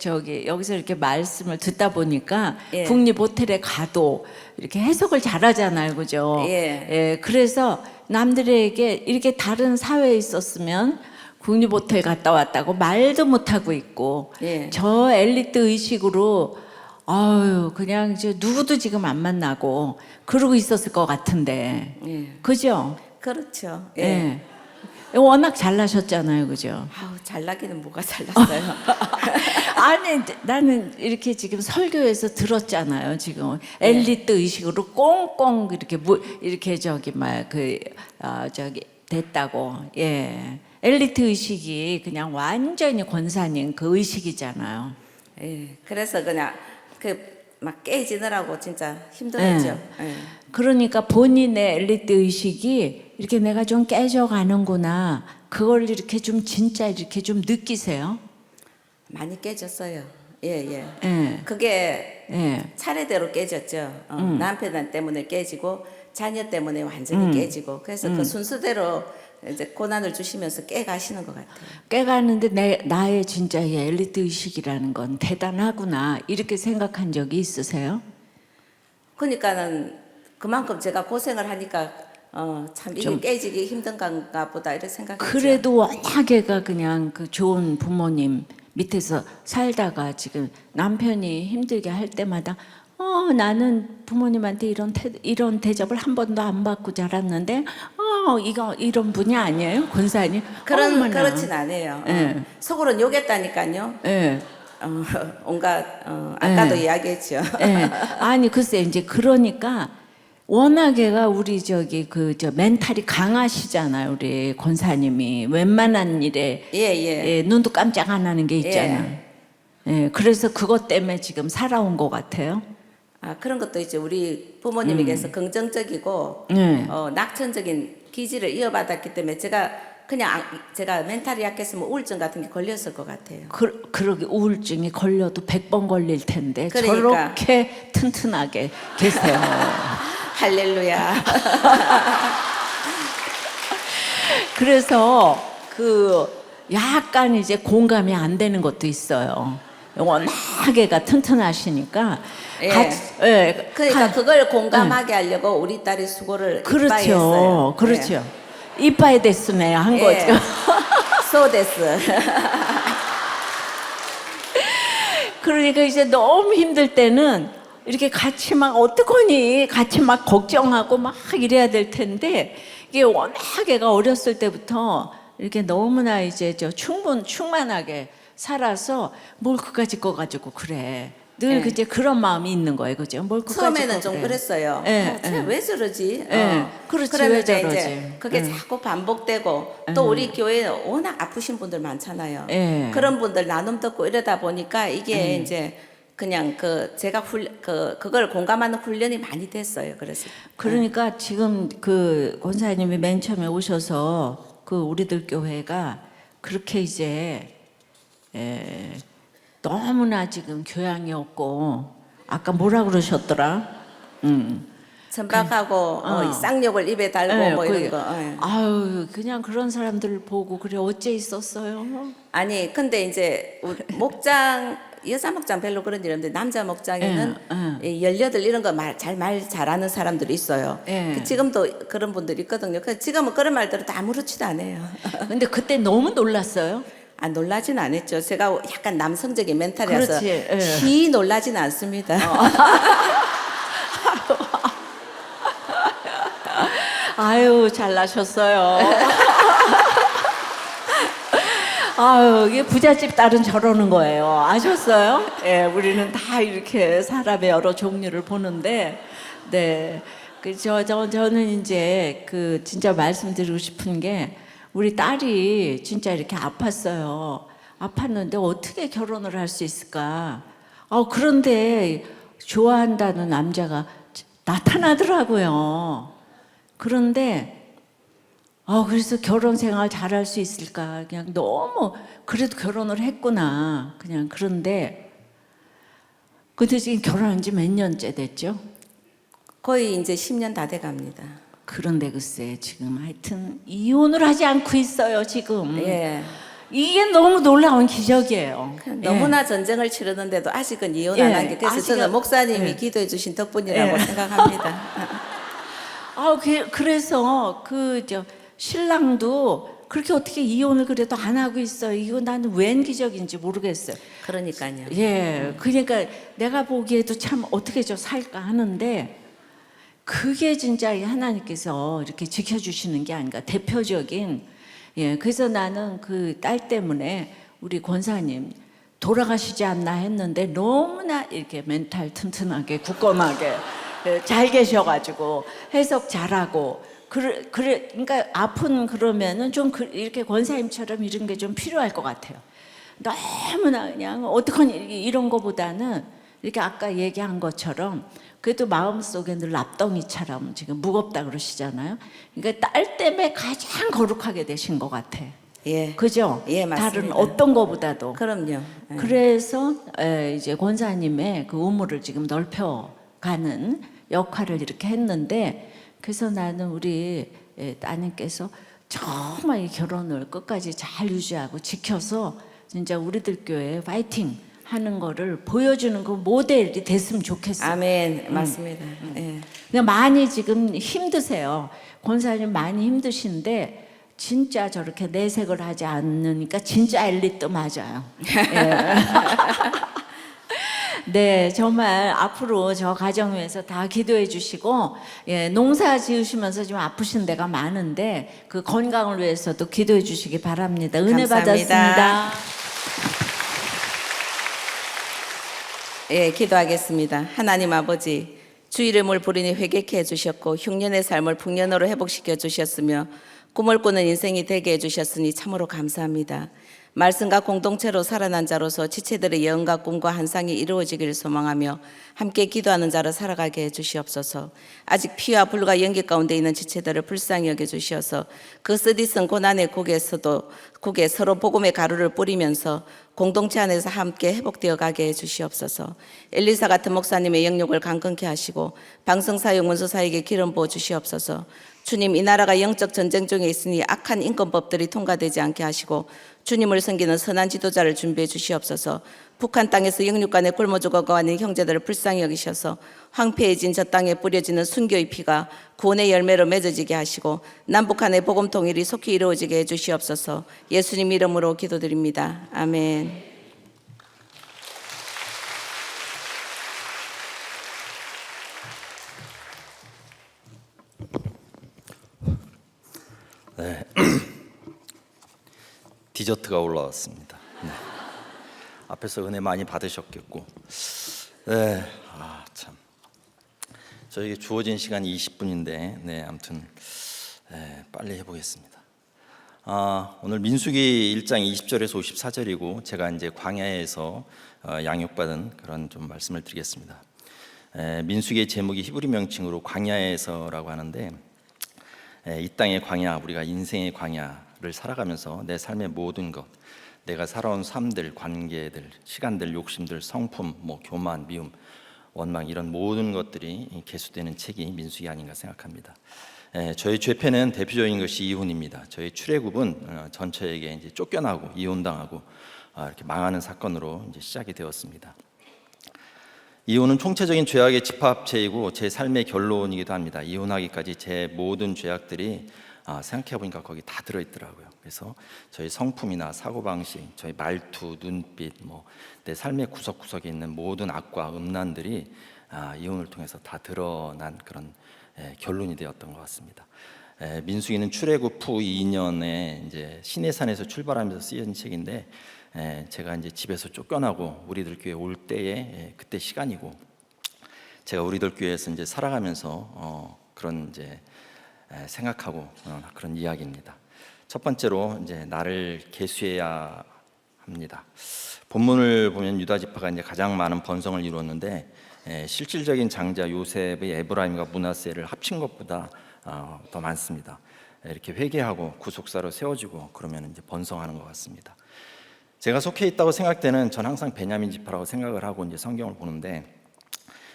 여기서 이렇게 말씀을 듣다 보니까 예. 국립 호텔에 가도 이렇게 해석을 잘하잖아요, 그죠? 예. 그래서 남들에게 이렇게 다른 사회에 있었으면 국립 호텔 갔다 왔다고 말도 못 하고 있고 예. 저 엘리트 의식으로 아유 그냥 이제 누구도 지금 안 만나고 그러고 있었을 것 같은데, 예. 그죠? 그렇죠. 예. 예. 워낙 잘나셨잖아요, 그죠? 아우, 잘나기는 뭐가 잘났어요. 아니 나는 이렇게 지금 설교에서 들었잖아요. 지금 엘리트 의식으로 꽁꽁 이렇게 됐다고. 예. 엘리트 의식이 그냥 완전히 권사님 그 의식이잖아요. 예. 그래서 그냥 막 깨지느라고 진짜 힘들었죠. 예. 그러니까 본인의 엘리트 의식이 이렇게 내가 좀 깨져가는구나. 그걸 이렇게 좀 진짜 이렇게 좀 느끼세요? 많이 깨졌어요. 예. 예. 그게 예. 차례대로 깨졌죠. 남편 때문에 깨지고 자녀 때문에 완전히 깨지고 그래서 그 순서대로 이제 고난을 주시면서 깨가시는 것 같아요. 깨가는데 나의 진짜 이 엘리트 의식이라는 건 대단하구나 이렇게 생각한 적이 있으세요? 그러니까는 그만큼 제가 고생을 하니까 참 이게 깨지기 힘든 건가 보다 이런 생각했죠. 그래도 워낙에가 그냥 그 좋은 부모님 밑에서 살다가 지금 남편이 힘들게 할 때마다 나는 부모님한테 이런 대접을 한 번도 안 받고 자랐는데 이런 분이 아니에요, 권사님? 그렇진 않아요. 예. 속으로는 욕했다니까요. 예. 온갖 아까도 이야기했죠. 예. 아니 글쎄 이제 그러니까 워낙에가 우리 멘탈이 강하시잖아요, 우리 권사님이 웬만한 일에 예. 눈도 깜짝 안 하는 게 있잖아요. 예. 그래서 그것 때문에 지금 살아온 것 같아요. 그런 것도 있죠. 우리 부모님에게서 긍정적이고 낙천적인 기질을 이어받았기 때문에 제가 멘탈이 약했으면 우울증 같은 게 걸렸을 것 같아요. 그러게 우울증이 걸려도 100번 걸릴 텐데 그러니까. 저렇게 튼튼하게 계세요. 할렐루야. 그래서 약간 이제 공감이 안 되는 것도 있어요. 워낙에가 튼튼하시니까. 그러니까 그걸 공감하게 하려고 우리 딸이 수고를 이빠이 했어요. 그렇죠. 이빠이 데스네 한 거죠. 소데스. 그러니까 이제 너무 힘들 때는 이렇게 같이 막 어떡하니 같이 막 걱정하고 막 이래야 될 텐데 이게 워낙에가 어렸을 때부터 이렇게 너무나 이제 충만하게 살아서 뭘 그까짓 거 가지고 그래. 늘 이제 그런 마음이 있는 거예요, 그죠? 뭘 그까짓 처음에는 거 좀 그래. 그랬어요. 왜 저러지? 그렇지, 그랬는데 왜 저러지? 이제 그게 자꾸 반복되고 또 우리 교회에 워낙 아프신 분들 많잖아요. 그런 분들 나눔 듣고 이러다 보니까 이게 이제 그냥 제가 그걸 공감하는 훈련이 많이 됐어요. 그러니까 지금 권사님이 맨 처음에 오셔서 우리들 교회가 그렇게 이제 너무나 지금 교양이 없고 아까 뭐라 그러셨더라? 천박하고 이 쌍욕을 입에 달고 뭐 이런 거. 아유 그냥 그런 사람들을 보고 그래 어째 있었어요? 아니 근데 이제 우리 목장 여자 목장 별로 그런 일 없는데 남자 목장에는 18 이런 거 말 잘하는 사람들이 있어요. 예. 지금도 그런 분들이 있거든요. 그래서 지금은 그런 말들은 다 아무렇지도 않아요. 근데 그때 너무 놀랐어요. 아, 놀라진 않았죠. 제가 약간 남성적인 멘탈이라서 그렇지, 예. 희 놀라진 않습니다. 아유 잘나셨어요. 아유 이게 부잣집 딸은 저러는 거예요. 아셨어요? 예, 우리는 다 이렇게 사람의 여러 종류를 보는데, 네, 저는 이제 그 진짜 말씀드리고 싶은 게 우리 딸이 진짜 이렇게 아팠어요. 아팠는데 어떻게 결혼을 할 수 있을까? 그런데 좋아한다는 남자가 나타나더라고요. 그런데 그래서 결혼 생활 잘할 수 있을까? 그냥 너무 그래도 결혼을 했구나. 그냥 그런데 근데 지금 결혼한 지 몇 년째 됐죠? 거의 이제 10년 다 돼 갑니다. 그런데 글쎄 지금 하여튼 이혼을 하지 않고 있어요 지금. 예. 이게 너무 놀라운 기적이에요. 너무나 전쟁을 치르는데도 아직은 이혼 안 한 게 그래서 저는 목사님이 기도해 주신 덕분이라고 생각합니다. 그래서 신랑도 그렇게 어떻게 이혼을 그래도 안 하고 있어요. 이거 나는 웬 기적인지 모르겠어요. 그러니까요. 예, 그러니까 내가 보기에도 참 어떻게 저 살까 하는데 그게 진짜 하나님께서 이렇게 지켜주시는 게 아닌가 대표적인. 예, 그래서 나는 그 딸 때문에 우리 권사님 돌아가시지 않나 했는데 너무나 이렇게 멘탈 튼튼하게 굳건하게 잘 계셔가지고 해석 잘하고 그러니까 아픈 그러면은 좀 이렇게 권사님처럼 이런 게 좀 필요할 것 같아요. 너무나 그냥 어떡하니 이런 거보다는 이렇게 아까 얘기한 것처럼 그래도 마음속에 늘 납덩이처럼 지금 무겁다 그러시잖아요. 그러니까 딸 때문에 가장 거룩하게 되신 것 같아. 예. 그죠? 예, 맞습니다. 다른 어떤 거보다도. 그럼요. 예. 그래서 이제 권사님의 그 우물을 지금 넓혀가는 역할을 이렇게 했는데, 그래서 나는 우리 따님께서 정말 이 결혼을 끝까지 잘 유지하고 지켜서 진짜 우리들 교회 파이팅 하는 거를 보여주는 그 모델이 됐으면 좋겠어요. 아멘. 맞습니다. 예. 그냥 많이 지금 힘드세요. 권사님 많이 힘드신데 진짜 저렇게 내색을 하지 않으니까 진짜 엘리트 맞아요. 예. 네, 정말 앞으로 저 가정 위해서 다 기도해 주시고, 예, 농사 지으시면서 좀 아프신 데가 많은데 그 건강을 위해서도 기도해 주시기 바랍니다. 은혜 감사합니다. 받았습니다. 예, 기도하겠습니다. 하나님 아버지, 주 이름을 부르니 회개케 해주셨고 흉년의 삶을 풍년으로 회복시켜 주셨으며 꿈을 꾸는 인생이 되게 해주셨으니 참으로 감사합니다. 말씀과 공동체로 살아난 자로서 지체들의 예언과 꿈과 환상이 이루어지기를 소망하며 함께 기도하는 자로 살아가게 해주시옵소서. 아직 피와 불과 연기 가운데 있는 지체들을 불쌍히 여겨주시어서 그 쓰디쓴 고난의 국에 서로 복음의 가루를 뿌리면서 공동체 안에서 함께 회복되어 가게 해주시옵소서. 엘리사 같은 목사님의 영역을 강건케 하시고 방성사역 문서사에게 기름 부어 주시옵소서. 주님, 이 나라가 영적 전쟁 중에 있으니 악한 인권법들이 통과되지 않게 하시고 주님을 섬기는 선한 지도자를 준비해 주시옵소서. 북한 땅에서 영육 간에 굶어 죽어가는 형제들을 불쌍히 여기셔서 황폐해진 저 땅에 뿌려지는 순교의 피가 구원의 열매로 맺어지게 하시고 남북한의 복음 통일이 속히 이루어지게 해 주시옵소서. 예수님 이름으로 기도드립니다. 아멘. 네. 디저트가 올라왔습니다. 네. 앞에서 은혜 많이 받으셨겠고, 네, 참 저에게 주어진 시간이 20분인데, 네, 아무튼 빨리 해보겠습니다. 오늘 민수기 1장 20절에서 54절이고 제가 이제 광야에서 양육받은 그런 좀 말씀을 드리겠습니다. 민수기의 제목이 히브리 명칭으로 광야에서라고 하는데, 이 땅의 광야, 우리가 인생의 광야를 살아가면서 내 삶의 모든 것, 내가 살아온 삶들, 관계들, 시간들, 욕심들, 성품, 뭐 교만, 미움, 원망 이런 모든 것들이 계수되는 책이 민수기 아닌가 생각합니다. 저희 죄패는 대표적인 것이 이혼입니다. 저희 출애굽은 전처에게 이제 쫓겨나고 이혼당하고 이렇게 망하는 사건으로 이제 시작이 되었습니다. 이혼은 총체적인 죄악의 집합체이고 제 삶의 결론이기도 합니다. 이혼하기까지 제 모든 죄악들이 생각해 보니까 거기 다 들어있더라고요. 그래서 저희 성품이나 사고방식, 저희 말투, 눈빛, 뭐 내 삶의 구석구석에 있는 모든 악과 음란들이 이혼을 통해서 다 드러난 그런 결론이 되었던 것 같습니다. 민수기는 출애굽 후 2년에 이제 시내산에서 출발하면서 쓰인 책인데 제가 이제 집에서 쫓겨나고 우리들 교회 올 때에 그때 시간이고 제가 우리들 교회에서 이제 살아가면서 그런 이제 생각하고 그런 이야기입니다. 첫 번째로 이제 나를 계수해야 합니다. 본문을 보면 유다 지파가 이제 가장 많은 번성을 이루었는데 실질적인 장자 요셉의 에브라임과 므낫세를 합친 것보다 더 많습니다. 이렇게 회개하고 구속사로 세워지고 그러면 이제 번성하는 것 같습니다. 제가 속해 있다고 생각되는 전 항상 베냐민 지파라고 생각을 하고 이제 성경을 보는데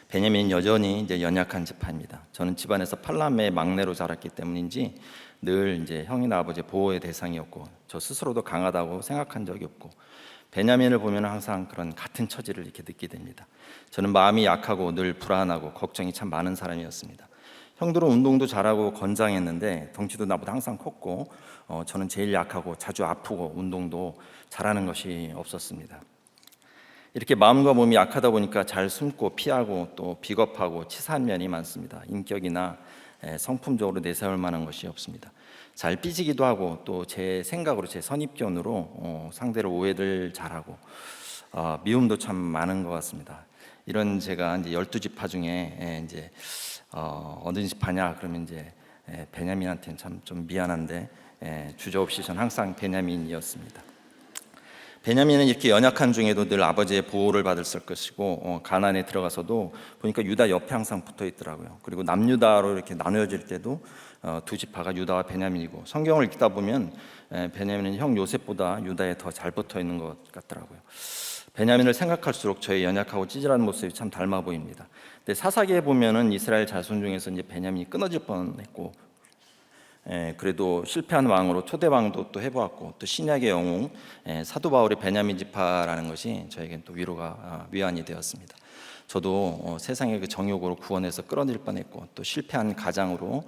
베냐민은 여전히 이제 연약한 지파입니다. 저는 집안에서 팔남의 막내로 자랐기 때문인지 늘 이제 형이나 아버지의 보호의 대상이었고 저 스스로도 강하다고 생각한 적이 없고 베냐민을 보면 항상 그런 같은 처지를 이렇게 느끼게 됩니다. 저는 마음이 약하고 늘 불안하고 걱정이 참 많은 사람이었습니다. 형들은 운동도 잘하고 건장했는데 덩치도 나보다 항상 컸고 저는 제일 약하고 자주 아프고 운동도 잘하는 것이 없었습니다. 이렇게 마음과 몸이 약하다 보니까 잘 숨고 피하고 또 비겁하고 치사한 면이 많습니다. 인격이나 성품적으로 내세울 만한 것이 없습니다. 잘 삐지기도 하고 또 제 생각으로 제 선입견으로 상대를 오해를 잘하고 미움도 참 많은 것 같습니다. 이런 제가 이제 12지파 중에 이제 어느 지파냐 그러면 이제 베냐민한테는 참 좀 미안한데 주저없이 전 항상 베냐민이었습니다. 베냐민은 이렇게 연약한 중에도 늘 아버지의 보호를 받을 것이고 가나안에 들어가서도 보니까 유다 옆에 항상 붙어 있더라고요. 그리고 남유다로 이렇게 나누어질 때도 두 지파가 유다와 베냐민이고 성경을 읽다 보면 베냐민은 형 요셉보다 유다에 더 잘 붙어 있는 것 같더라고요. 베냐민을 생각할수록 저의 연약하고 찌질한 모습이 참 닮아 보입니다. 근데 사사기에 보면은 이스라엘 자손 중에서 이제 베냐민이 끊어질 뻔했고 그래도 실패한 왕으로 초대 왕도 또 해보았고 또 신약의 영웅 사도 바울의 베냐민 지파라는 것이 저에겐 또 위안이 되었습니다. 저도 세상의 그 정욕으로 구원해서 끌어낼 뻔했고 또 실패한 가장으로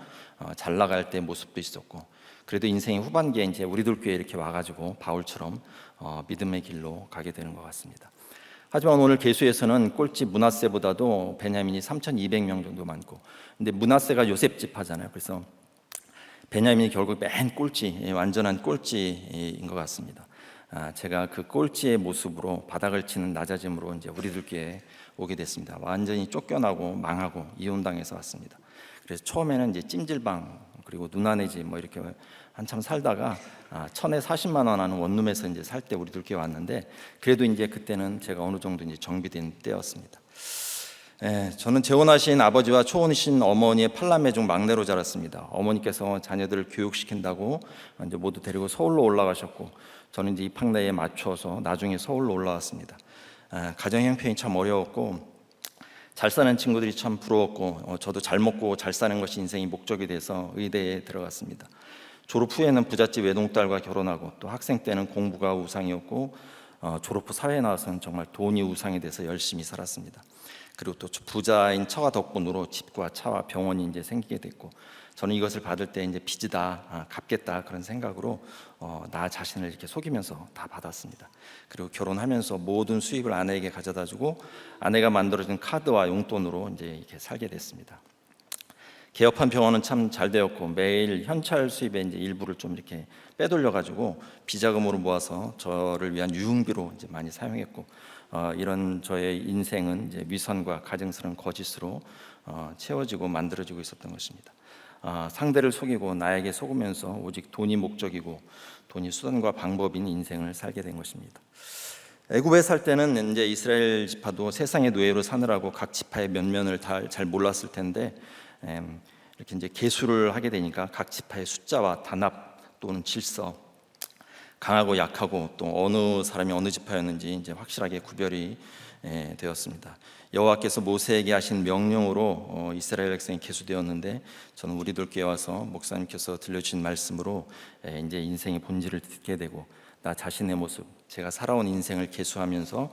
잘 나갈 때 모습도 있었고 그래도 인생의 후반기에 이제 우리들 교회에 이렇게 와가지고 바울처럼 믿음의 길로 가게 되는 것 같습니다. 하지만 오늘 계수에서는 꼴찌 므낫세보다도 베냐민이 3,200명 정도 많고 근데 므낫세가 요셉 지파잖아요. 그래서 베냐민이 결국 맨 꼴찌, 완전한 꼴찌인 것 같습니다. 제가 그 꼴찌의 모습으로 바닥을 치는 낮아짐으로 이제 우리들 교회에 오게 됐습니다. 완전히 쫓겨나고 망하고 이혼당해서 왔습니다. 그래서 처음에는 이제 찜질방 그리고 누나네 집 뭐 이렇게 한참 살다가 천에 40만 원 하는 원룸에서 이제 살 때 우리들 교회 왔는데 그래도 이제 그때는 제가 어느 정도 이제 정비된 때였습니다. 저는 재혼하신 아버지와 초혼이신 어머니의 팔남매 중 막내로 자랐습니다. 어머니께서 자녀들을 교육시킨다고 이제 모두 데리고 서울로 올라가셨고 저는 이제 입학나이에 맞춰서 나중에 서울로 올라왔습니다. 가정 형편이 참 어려웠고 잘 사는 친구들이 참 부러웠고 저도 잘 먹고 잘 사는 것이 인생의 목적이 돼서 의대에 들어갔습니다. 졸업 후에는 부잣집 외동딸과 결혼하고 또 학생 때는 공부가 우상이었고 졸업 후 사회에 나와서는 정말 돈이 우상이 돼서 열심히 살았습니다. 그리고 또 부자인 처가 덕분으로 집과 차와 병원이 이제 생기게 됐고 저는 이것을 받을 때 이제 빚이다, 갚겠다 그런 생각으로 나 자신을 이렇게 속이면서 다 받았습니다. 그리고 결혼하면서 모든 수입을 아내에게 가져다주고 아내가 만들어준 카드와 용돈으로 이제 이렇게 살게 됐습니다. 개업한 병원은 참 잘 되었고 매일 현찰 수입의 이제 일부를 좀 이렇게 빼돌려 가지고 비자금으로 모아서 저를 위한 유흥비로 이제 많이 사용했고 이런 저의 인생은 이제 위선과 가증스러운 거짓으로 채워지고 만들어지고 있었던 것입니다. 상대를 속이고 나에게 속으면서 오직 돈이 목적이고 돈이 수단과 방법인 인생을 살게 된 것입니다. 애굽에 살 때는 이제 이스라엘 지파도 세상의 노예로 사느라고 각 지파의 면면을 잘 몰랐을 텐데 이렇게 이제 계수를 하게 되니까 각 지파의 숫자와 단합 또는 질서 강하고 약하고 또 어느 사람이 어느 지파였는지 이제 확실하게 구별이 되었습니다. 여호와께서 모세에게 하신 명령으로 이스라엘 백성이 계수되었는데, 저는 우리들 교회 와서 목사님께서 들려주신 말씀으로 이제 인생의 본질을 듣게 되고 나 자신의 모습, 제가 살아온 인생을 계수하면서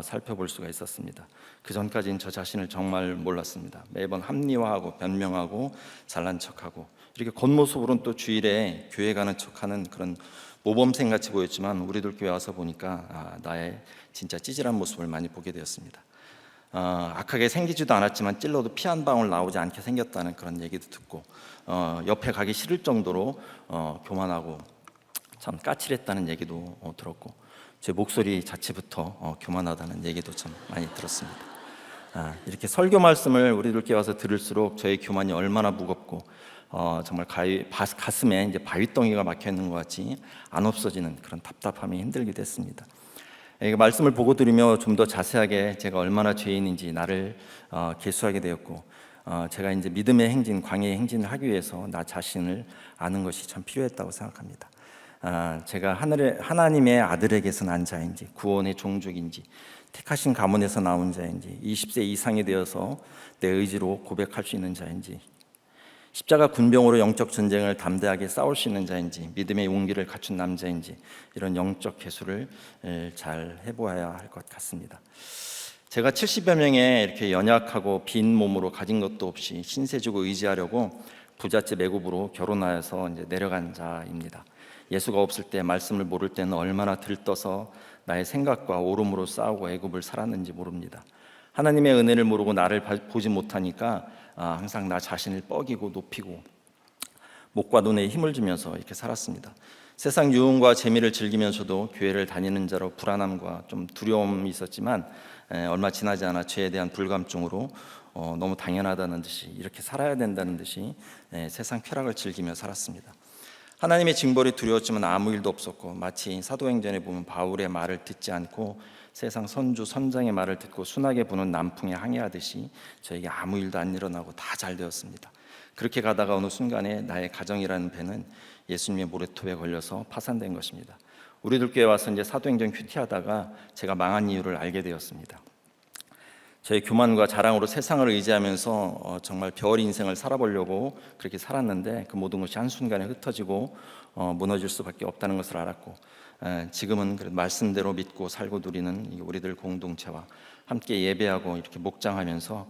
살펴볼 수가 있었습니다. 그 전까지는 저 자신을 정말 몰랐습니다. 매번 합리화하고 변명하고 잘난 척하고 이렇게 겉모습으로는 또 주일에 교회 가는 척하는 그런 모범생 같이 보였지만, 우리들 교회 와서 보니까 나의 진짜 찌질한 모습을 많이 보게 되었습니다. 악하게 생기지도 않았지만 찔러도 피 한 방울 나오지 않게 생겼다는 그런 얘기도 듣고, 옆에 가기 싫을 정도로 교만하고 참 까칠했다는 얘기도 들었고, 제 목소리 자체부터 교만하다는 얘기도 참 많이 들었습니다. 이렇게 설교 말씀을 우리들 교회 와서 들을수록 저의 교만이 얼마나 무겁고 정말 가슴에 이제 바위덩이가 막혀 있는 것 같이 안 없어지는 그런 답답함이 힘들기도 했습니다. 이 말씀을 보고 들으며 좀 더 자세하게 제가 얼마나 죄인인지 나를 계수하게 되었고, 제가 이제 믿음의 행진, 광야의 행진을 하기 위해서 나 자신을 아는 것이 참 필요했다고 생각합니다. 제가 하나님의 아들에게서 난 자인지, 구원의 종족인지, 택하신 가문에서 나온 자인지, 20세 이상이 되어서 내 의지로 고백할 수 있는 자인지, 십자가 군병으로 영적 전쟁을 담대하게 싸울 수 있는 자인지, 믿음의 용기를 갖춘 남자인지, 이런 영적 계수를 잘 해보아야 할 것 같습니다. 제가 70여 명의 이렇게 연약하고 빈 몸으로 가진 것도 없이 신세 주고 의지하려고 부잣집 애굽으로 결혼하여서 이제 내려간 자입니다. 예수가 없을 때, 말씀을 모를 때는 얼마나 들떠서 나의 생각과 오름으로 싸우고 애굽을 살았는지 모릅니다. 하나님의 은혜를 모르고 나를 보지 못하니까 항상 나 자신을 뻐기고 높이고 목과 눈에 힘을 주면서 이렇게 살았습니다. 세상 유흥과 재미를 즐기면서도 교회를 다니는 자로 불안함과 좀 두려움이 있었지만, 얼마 지나지 않아 죄에 대한 불감증으로 너무 당연하다는 듯이, 이렇게 살아야 된다는 듯이 세상 쾌락을 즐기며 살았습니다. 하나님의 징벌이 두려웠지만 아무 일도 없었고, 마치 사도행전에 보면 바울의 말을 듣지 않고 세상 선주 선장의 말을 듣고 순하게 부는 남풍에 항해하듯이 저에게 아무 일도 안 일어나고 다 잘 되었습니다. 그렇게 가다가 어느 순간에 나의 가정이라는 배는 예수님의 모래톱에 걸려서 파산된 것입니다. 우리들 교회 와서 이제 사도행전 큐티하다가 제가 망한 이유를 알게 되었습니다. 저의 교만과 자랑으로 세상을 의지하면서 정말 별 인생을 살아보려고 그렇게 살았는데, 그 모든 것이 한순간에 흩어지고 무너질 수밖에 없다는 것을 알았고, 지금은 말씀대로 믿고 살고 누리는 우리들 공동체와 함께 예배하고 이렇게 목장하면서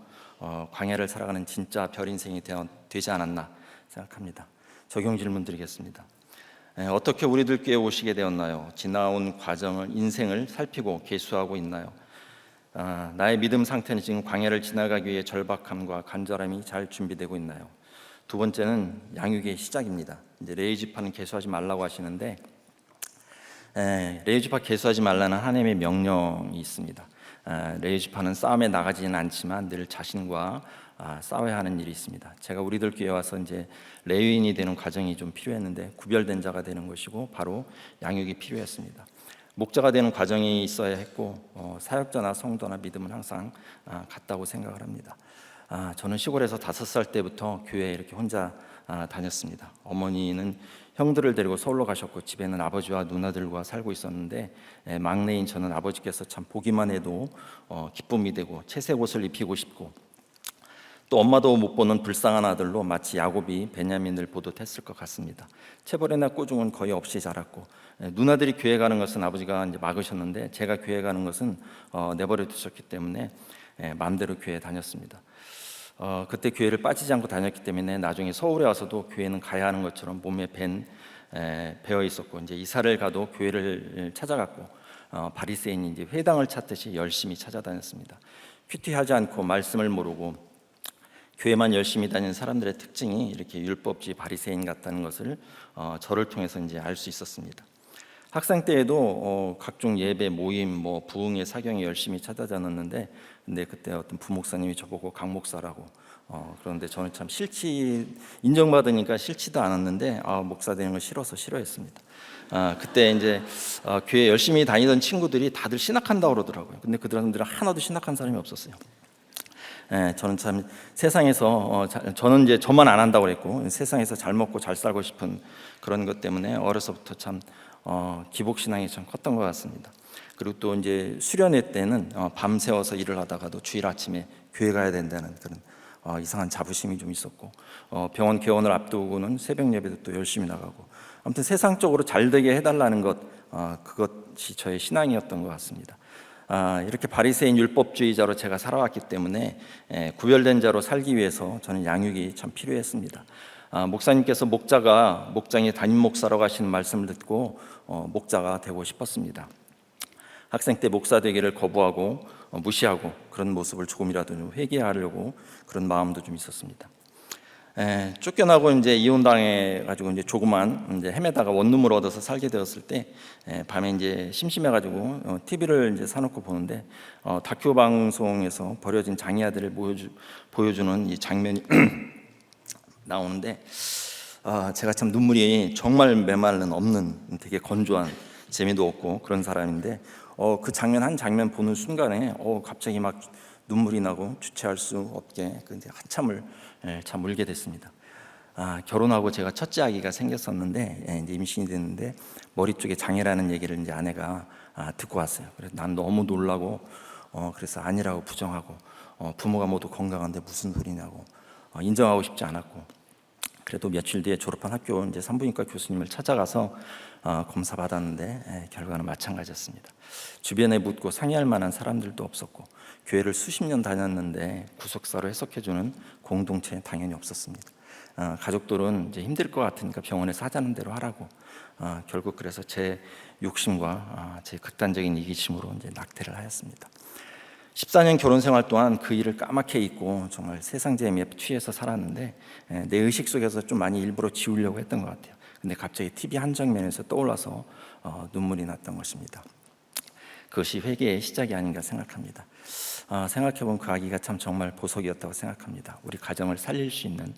광야를 살아가는 진짜 별 인생이 되지 않았나 생각합니다. 적용 질문 드리겠습니다. 어떻게 우리들 교회에 오시게 되었나요? 지나온 과정을, 인생을 살피고 계수하고 있나요? 나의 믿음 상태는 지금 광야를 지나가기 위해 절박함과 간절함이 잘 준비되고 있나요? 두 번째는 양육의 시작입니다. 이제 레위지파는 계수하지 말라고 하시는데, 레위지파 계수하지 말라는 하나님의 명령이 있습니다. 레위지파는 싸움에 나가지는 않지만 늘 자신과 싸워야 하는 일이 있습니다. 제가 우리들 교회 와서 이제 레위인이 되는 과정이 좀 필요했는데, 구별된 자가 되는 것이고 바로 양육이 필요했습니다. 목자가 되는 과정이 있어야 했고, 사역자나 성도나 믿음은 항상 같다고 생각을 합니다. 저는 시골에서 5살 때부터 교회에 이렇게 혼자 다녔습니다. 어머니는 형들을 데리고 서울로 가셨고, 집에는 아버지와 누나들과 살고 있었는데, 막내인 저는 아버지께서 참 보기만 해도 기쁨이 되고 채색 옷을 입히고 싶고, 또 엄마도 못 보는 불쌍한 아들로 마치 야곱이 베냐민을 보듯 했을 것 같습니다. 체벌이나 꾸중은 거의 없이 자랐고, 누나들이 교회 가는 것은 아버지가 이제 막으셨는데, 제가 교회 가는 것은 내버려 두셨기 때문에 마음대로 교회에 다녔습니다. 그때 교회를 빠지지 않고 다녔기 때문에 나중에 서울에 와서도 교회는 가야 하는 것처럼 몸에 배어 있었고, 이제 이사를 가도 교회를 찾아갔고, 바리새인이 이제 회당을 찾듯이 열심히 찾아다녔습니다. 큐티하지 않고 말씀을 모르고 교회만 열심히 다니는 사람들의 특징이 이렇게 율법주의 바리새인 같다는 것을 저를 통해서 이제 알 수 있었습니다. 학생 때에도 각종 예배 모임, 부흥회 사경에 열심히 찾아다녔는데, 근데 그때 어떤 부목사님이 저보고 강 목사라고, 그런데 저는 참 인정받으니까 싫지도 않았는데, 목사 되는 걸 싫어했습니다. 그때 이제 교회 열심히 다니던 친구들이 다들 신학한다고 그러더라고요. 근데 그 사람들은 하나도 신학한 사람이 없었어요. 저는 참 세상에서 저는 이제 저만 안 한다고 그랬고, 세상에서 잘 먹고 잘 살고 싶은 그런 것 때문에 어려서부터 참 기복 신앙이 참 컸던 것 같습니다. 그리고 또 이제 수련회 때는 밤새워서 일을 하다가도 주일 아침에 교회 가야 된다는 그런 이상한 자부심이 좀 있었고, 병원 개원을 앞두고는 새벽 예배도 또 열심히 나가고, 아무튼 세상적으로 잘 되게 해달라는 것, 그것이 저의 신앙이었던 것 같습니다. 이렇게 바리새인 율법주의자로 제가 살아왔기 때문에 구별된 자로 살기 위해서 저는 양육이 참 필요했습니다. 목사님께서 목장에 담임 목사라고 하시는 말씀을 듣고 목자가 되고 싶었습니다. 학생 때 목사 되기를 거부하고 무시하고 그런 모습을 조금이라도 좀 회개하려고 그런 마음도 좀 있었습니다. 쫓겨나고 이제 이혼당해 가지고 이제 조그만 이제 헤매다가 원룸을 얻어서 살게 되었을 때 밤에 이제 심심해 가지고 TV를 이제 사놓고 보는데 다큐 방송에서 버려진 장애 아들을 보여주는 이 장면이 나오는데 제가 참 눈물이 정말 메말른 없는 되게 건조한, 재미도 없고 그런 사람인데 그 장면 한 장면 보는 순간에 갑자기 막 눈물이 나고 주체할 수 없게 이제 한참을 참 울게 됐습니다. 결혼하고 제가 첫째 아기가 생겼었는데 이제 임신이 됐는데 머리 쪽에 장애라는 얘기를 이제 아내가 듣고 왔어요. 그래서 난 너무 놀라고 그래서 아니라고 부정하고 부모가 모두 건강한데 무슨 소리냐고 인정하고 싶지 않았고, 그래도 며칠 뒤에 졸업한 학교 이제 산부인과 교수님을 찾아가서 검사 받았는데 결과는 마찬가지였습니다. 주변에 묻고 상의할 만한 사람들도 없었고, 교회를 수십 년 다녔는데 구속사로 해석해주는 공동체 당연히 없었습니다. 가족들은 이제 힘들 것 같으니까 병원에서 하자는 대로 하라고, 결국 그래서 제 욕심과 제 극단적인 이기심으로 이제 낙태를 하였습니다. 14년 결혼 생활 동안 그 일을 까맣게 잊고 정말 세상 재미에 취해서 살았는데 내 의식 속에서 좀 많이 일부러 지우려고 했던 것 같아요. 근데 갑자기 TV 한 장면에서 떠올라서 눈물이 났던 것입니다. 그것이 회개의 시작이 아닌가 생각합니다. 생각해보면 그 아기가 참 정말 보석이었다고 생각합니다. 우리 가정을 살릴 수 있는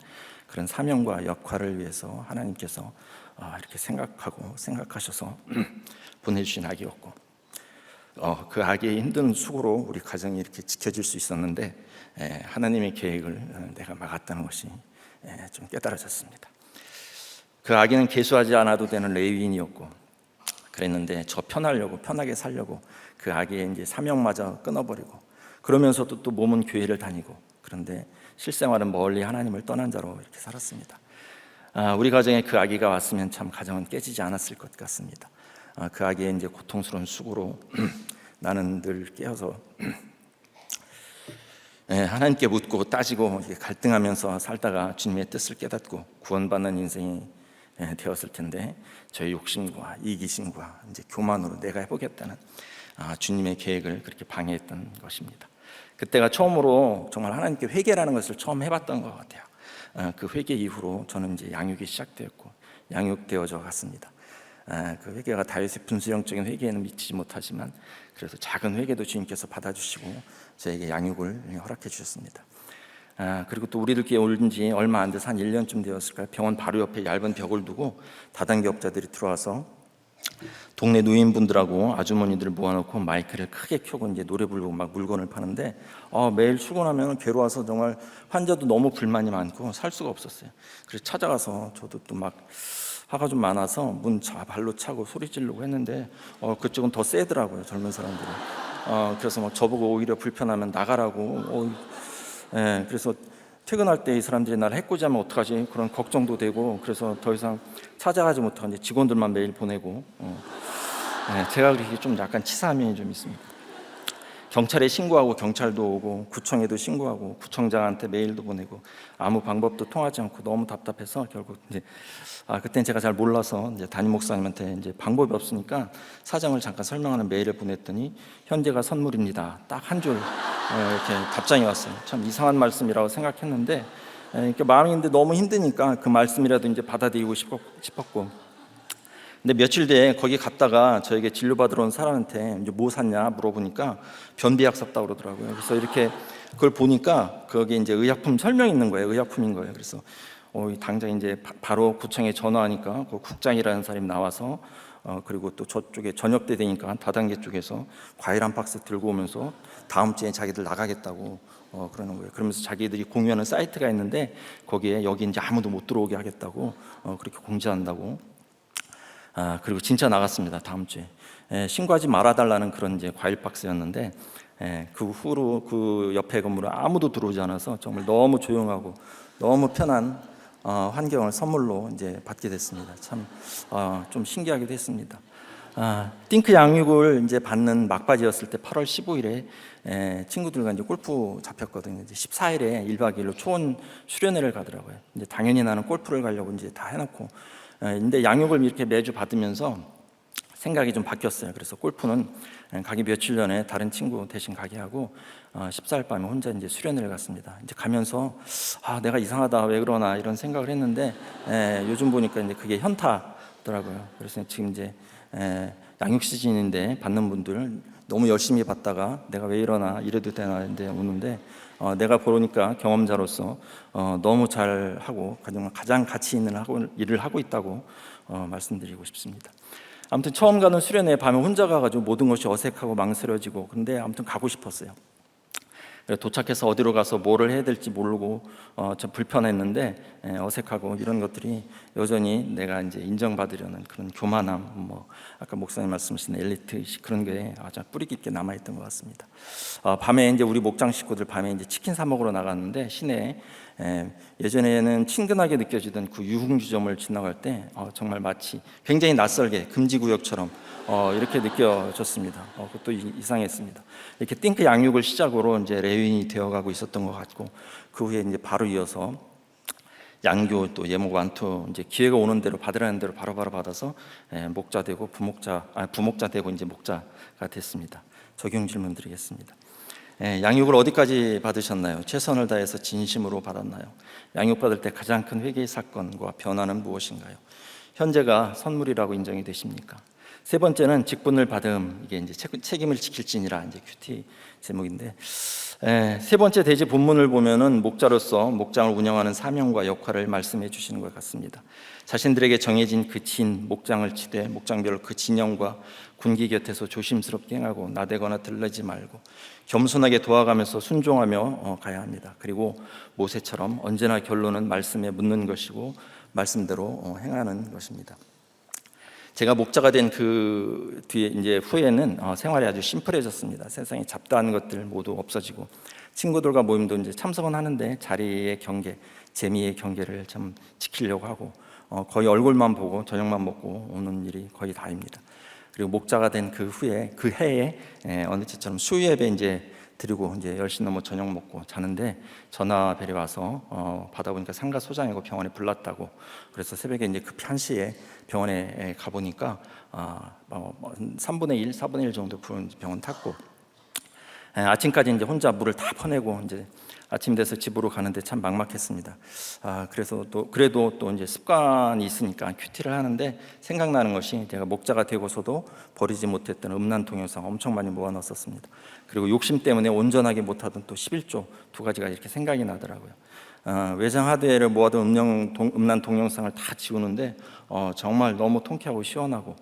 그런 사명과 역할을 위해서 하나님께서 이렇게 생각하셔서 보내주신 아기였고, 그 아기의 힘든 수고로 우리 가정이 이렇게 지켜질 수 있었는데 하나님의 계획을 내가 막았다는 것이 좀 깨달아졌습니다. 그 아기는 계수하지 않아도 되는 레위인이었고, 그랬는데 저 편하게 살려고 그 아기의 이제 사명마저 끊어버리고, 그러면서도 또 몸은 교회를 다니고, 그런데 실생활은 멀리 하나님을 떠난 자로 이렇게 살았습니다. 우리 가정에 그 아기가 왔으면 참 가정은 깨지지 않았을 것 같습니다. 그 아기의 이제 고통스러운 수고로 나는 늘 깨어서 하나님께 묻고 따지고 갈등하면서 살다가 주님의 뜻을 깨닫고 구원받는 인생이 되었을 텐데, 저의 욕심과 이기심과 이제 교만으로 내가 해보겠다는 주님의 계획을 그렇게 방해했던 것입니다. 그때가 처음으로 정말 하나님께 회개라는 것을 처음 해봤던 것 같아요. 그 회개 이후로 저는 이제 양육이 시작되었고 양육되어져 갔습니다. 그 회개가 다윗의 분수령적인 회개에는 미치지 못하지만 그래서 작은 회개도 주님께서 받아주시고 저에게 양육을 허락해 주셨습니다. 그리고 또 우리들 교회 온 지 얼마 안 돼서 한 1년쯤 되었을까요? 병원 바로 옆에 얇은 벽을 두고 다단계업자들이 들어와서 동네 노인분들하고 아주머니들을 모아놓고 마이크를 크게 켜고 이제 노래 부르고 막 물건을 파는데 매일 출근하면 괴로워서 정말 환자도 너무 불만이 많고 살 수가 없었어요. 그래서 찾아가서 저도 또 막 화가 좀 많아서 문 발로 차고 소리 지르고 했는데 그쪽은 더 세더라고요, 젊은 사람들은. 그래서 막 저보고 오히려 불편하면 나가라고. 그래서 퇴근할 때 이 사람들이 나를 해코지하면 어떡하지, 그런 걱정도 되고, 그래서 더 이상 찾아가지 못하고 이제 직원들만 매일 보내고, 제가 그렇게 좀 약간 치사함이 좀 있습니다. 경찰에 신고하고 경찰도 오고 구청에도 신고하고 구청장한테 메일도 보내고 아무 방법도 통하지 않고 너무 답답해서 결국 이제 그때는 제가 잘 몰라서 이제 담임 목사님한테 이제 방법이 없으니까 사정을 잠깐 설명하는 메일을 보냈더니 현재가 선물입니다. 딱 한 줄 이렇게 답장이 왔어요. 참 이상한 말씀이라고 생각했는데 이렇게 마음이 너무 힘드니까 그 말씀이라도 이제 받아들이고 싶었고. 근데 며칠 뒤에 거기 갔다가 저에게 진료받으러 온 사람한테 이제 뭐 샀냐 물어보니까 변비약 샀다고 그러더라고요. 그래서 이렇게 그걸 보니까 거기 이제 의약품 설명이 있는 거예요. 의약품인 거예요. 그래서 당장 이제 바로 구청에 전화하니까 그 국장이라는 사람이 나와서 그리고 또 저쪽에 저녁 때 되니까 다단계 쪽에서 과일 한 박스 들고 오면서 다음 주에 자기들 나가겠다고 그러는 거예요. 그러면서 자기들이 공유하는 사이트가 있는데 거기에 여기 이제 아무도 못 들어오게 하겠다고 그렇게 공지한다고. 그리고 진짜 나갔습니다. 다음 주에. 신고하지 말아달라는 그런 이제 과일 박스였는데, 그 후로 그 옆에 건물에 아무도 들어오지 않아서 정말 너무 조용하고 너무 편한 환경을 선물로 이제 받게 됐습니다. 참 좀 신기하기도 했습니다. 띵크 양육을 이제 받는 막바지였을 때 8월 15일에 친구들과 이제 골프 잡혔거든요. 이제 14일에 1박 2일로 초원 수련회를 가더라고요. 이제 당연히 나는 골프를 가려고 이제 다 해놓고, 근데 양육을 이렇게 매주 받으면서 생각이 좀 바뀌었어요. 그래서 골프는 가기 며칠 전에 다른 친구 대신 가게 하고 14일 밤에 혼자 이제 수련회를 갔습니다. 이제 가면서 내가 이상하다, 왜 그러나 이런 생각을 했는데, 요즘 보니까 이제 그게 현타더라고요. 그래서 지금 이제 양육 시즌인데 받는 분들 너무 열심히 받다가 내가 왜 이러나, 이래도 되나 인데 오는데, 내가 보니까 경험자로서 너무 잘 하고 가장 가치 있는 일을 하고 있다고 말씀드리고 싶습니다. 아무튼 처음 가는 수련회 밤에 혼자 가가지고 모든 것이 어색하고 망설여지고, 근데 아무튼 가고 싶었어요. 도착해서 어디로 가서 뭐를 해야 될지 모르고 좀 불편했는데, 어색하고 이런 것들이 여전히 내가 이제 인정받으려는 그런 교만함, 뭐 아까 목사님 말씀하신 엘리트 그런 게 아주 뿌리 깊게 남아 있던 것 같습니다. 밤에 이제 우리 목장 식구들 밤에 이제 치킨 사 먹으러 나갔는데, 시내에 예전에는 친근하게 느껴지던 그 유흥주점을 지나갈 때 정말 마치 굉장히 낯설게 금지구역처럼 이렇게 느껴졌습니다. 그것도 이상했습니다. 이렇게 띵크 양육을 시작으로 이제 레윈이 되어가고 있었던 것 같고, 그 후에 이제 바로 이어서 양교, 또 예목 완투, 이제 기회가 오는 대로 받으라는 대로 바로바로 받아서 목자 되고 부목자 되고 이제 목자가 됐습니다. 적용 질문 드리겠습니다. 양육을 어디까지 받으셨나요? 최선을 다해서 진심으로 받았나요? 양육받을 때 가장 큰 회개의 사건과 변화는 무엇인가요? 현재가 선물이라고 인정이 되십니까? 세 번째는 직분을 받음, 이게 이제 책임을 지킬지니라, 이제 큐티 제목인데, 세 번째 대지 본문을 보면은 목자로서 목장을 운영하는 사명과 역할을 말씀해 주시는 것 같습니다. 자신들에게 정해진 그 진, 목장을 치되 목장별 그 진영과 군기 곁에서 조심스럽게 행하고 나대거나 들르지 말고 겸손하게 도와가면서 순종하며 가야 합니다. 그리고 모세처럼 언제나 결론은 말씀에 묻는 것이고 말씀대로 행하는 것입니다. 제가 목자가 된 그 뒤에 이제 후에는 생활이 아주 심플해졌습니다. 세상에 잡다한 것들 모두 없어지고, 친구들과 모임도 이제 참석은 하는데 자리의 경계, 재미의 경계를 좀 지키려고 하고, 거의 얼굴만 보고 저녁만 먹고 오는 일이 거의 다입니다. 그리고 목자가 된 그 후에 그 해에 어느 때처럼 수요예배 이제 드리고 이제 10시 넘어 저녁 먹고 자는데 전화벨이 와서 받아보니까 상가 소장이고 병원에 불났다고. 그래서 새벽에 이제 급 1시에 병원에 가보니까 3분의 1, 4분의 1 정도 부은 병원 탔고, 아침까지 이제 혼자 물을 다 퍼내고 이제 아침 돼서 집으로 가는데 참 막막했습니다. 그래서 그래도 또 이제 습관이 있으니까 큐티를 하는데 생각나는 것이, 제가 목자가 되고서도 버리지 못했던 음란 동영상 엄청 많이 모아놨었습니다. 그리고 욕심 때문에 온전하게 못하던 또 11조 두 가지가 이렇게 생각이 나더라고요. 외장 하드웨어를 모아둔 음란 동영상을 다 지우는데 정말 너무 통쾌하고 시원하고,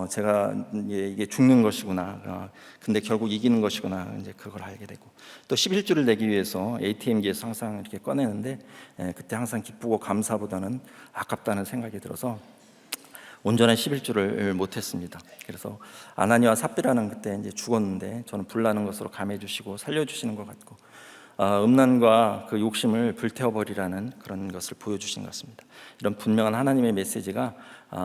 제가 이게 죽는 것이구나, 근데 결국 이기는 것이구나, 이제 그걸 알게 되고, 또 11주를 내기 위해서 ATM기에서 항상 이렇게 꺼내는데 그때 항상 기쁘고 감사보다는 아깝다는 생각이 들어서 온전한 11주를 못했습니다. 그래서 아나니와 삽비라는 그때 이제 죽었는데 저는 불나는 것으로 감해 주시고 살려주시는 것 같고, 음란과 그 욕심을 불태워버리라는 그런 것을 보여주신 것 같습니다. 이런 분명한 하나님의 메시지가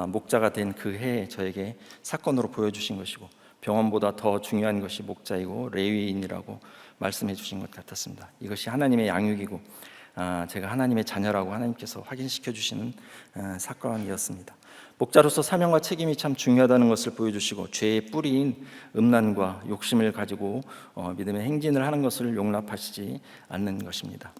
목자가 된 그 해에 저에게 사건으로 보여주신 것이고, 병원보다 더 중요한 것이 목자이고 레위인이라고 말씀해 주신 것 같았습니다. 이것이 하나님의 양육이고 제가 하나님의 자녀라고 하나님께서 확인시켜 주시는 사건이었습니다. 목자로서 사명과 책임이 참 중요하다는 것을 보여주시고, 죄의 뿌리인 음란과 욕심을 가지고 믿음의 행진을 하는 것을 용납하시지 않는 것입니다.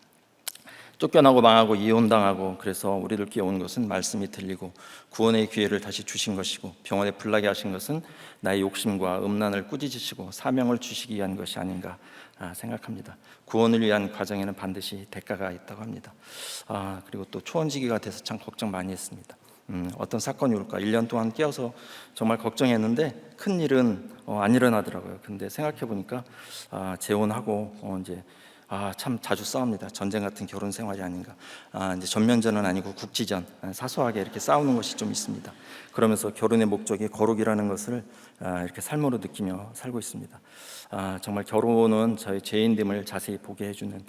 쫓겨나고 망하고 이혼당하고 그래서 우리를 깨운 것은 말씀이 들리고 구원의 기회를 다시 주신 것이고, 병원에 불나게 하신 것은 나의 욕심과 음란을 꾸짖으시고 사명을 주시기 위한 것이 아닌가 생각합니다. 구원을 위한 과정에는 반드시 대가가 있다고 합니다. 그리고 또 초원지기가 돼서 참 걱정 많이 했습니다. 어떤 사건이 올까 1년 동안 깨어서 정말 걱정했는데 큰 일은 안 일어나더라고요. 근데 생각해 보니까 재혼하고 이제 참 자주 싸웁니다. 전쟁 같은 결혼 생활이 아닌가. 이제 전면전은 아니고 국지전, 사소하게 이렇게 싸우는 것이 좀 있습니다. 그러면서 결혼의 목적이 거룩이라는 것을 이렇게 삶으로 느끼며 살고 있습니다. 정말 결혼은 저희 죄인됨을 자세히 보게 해주는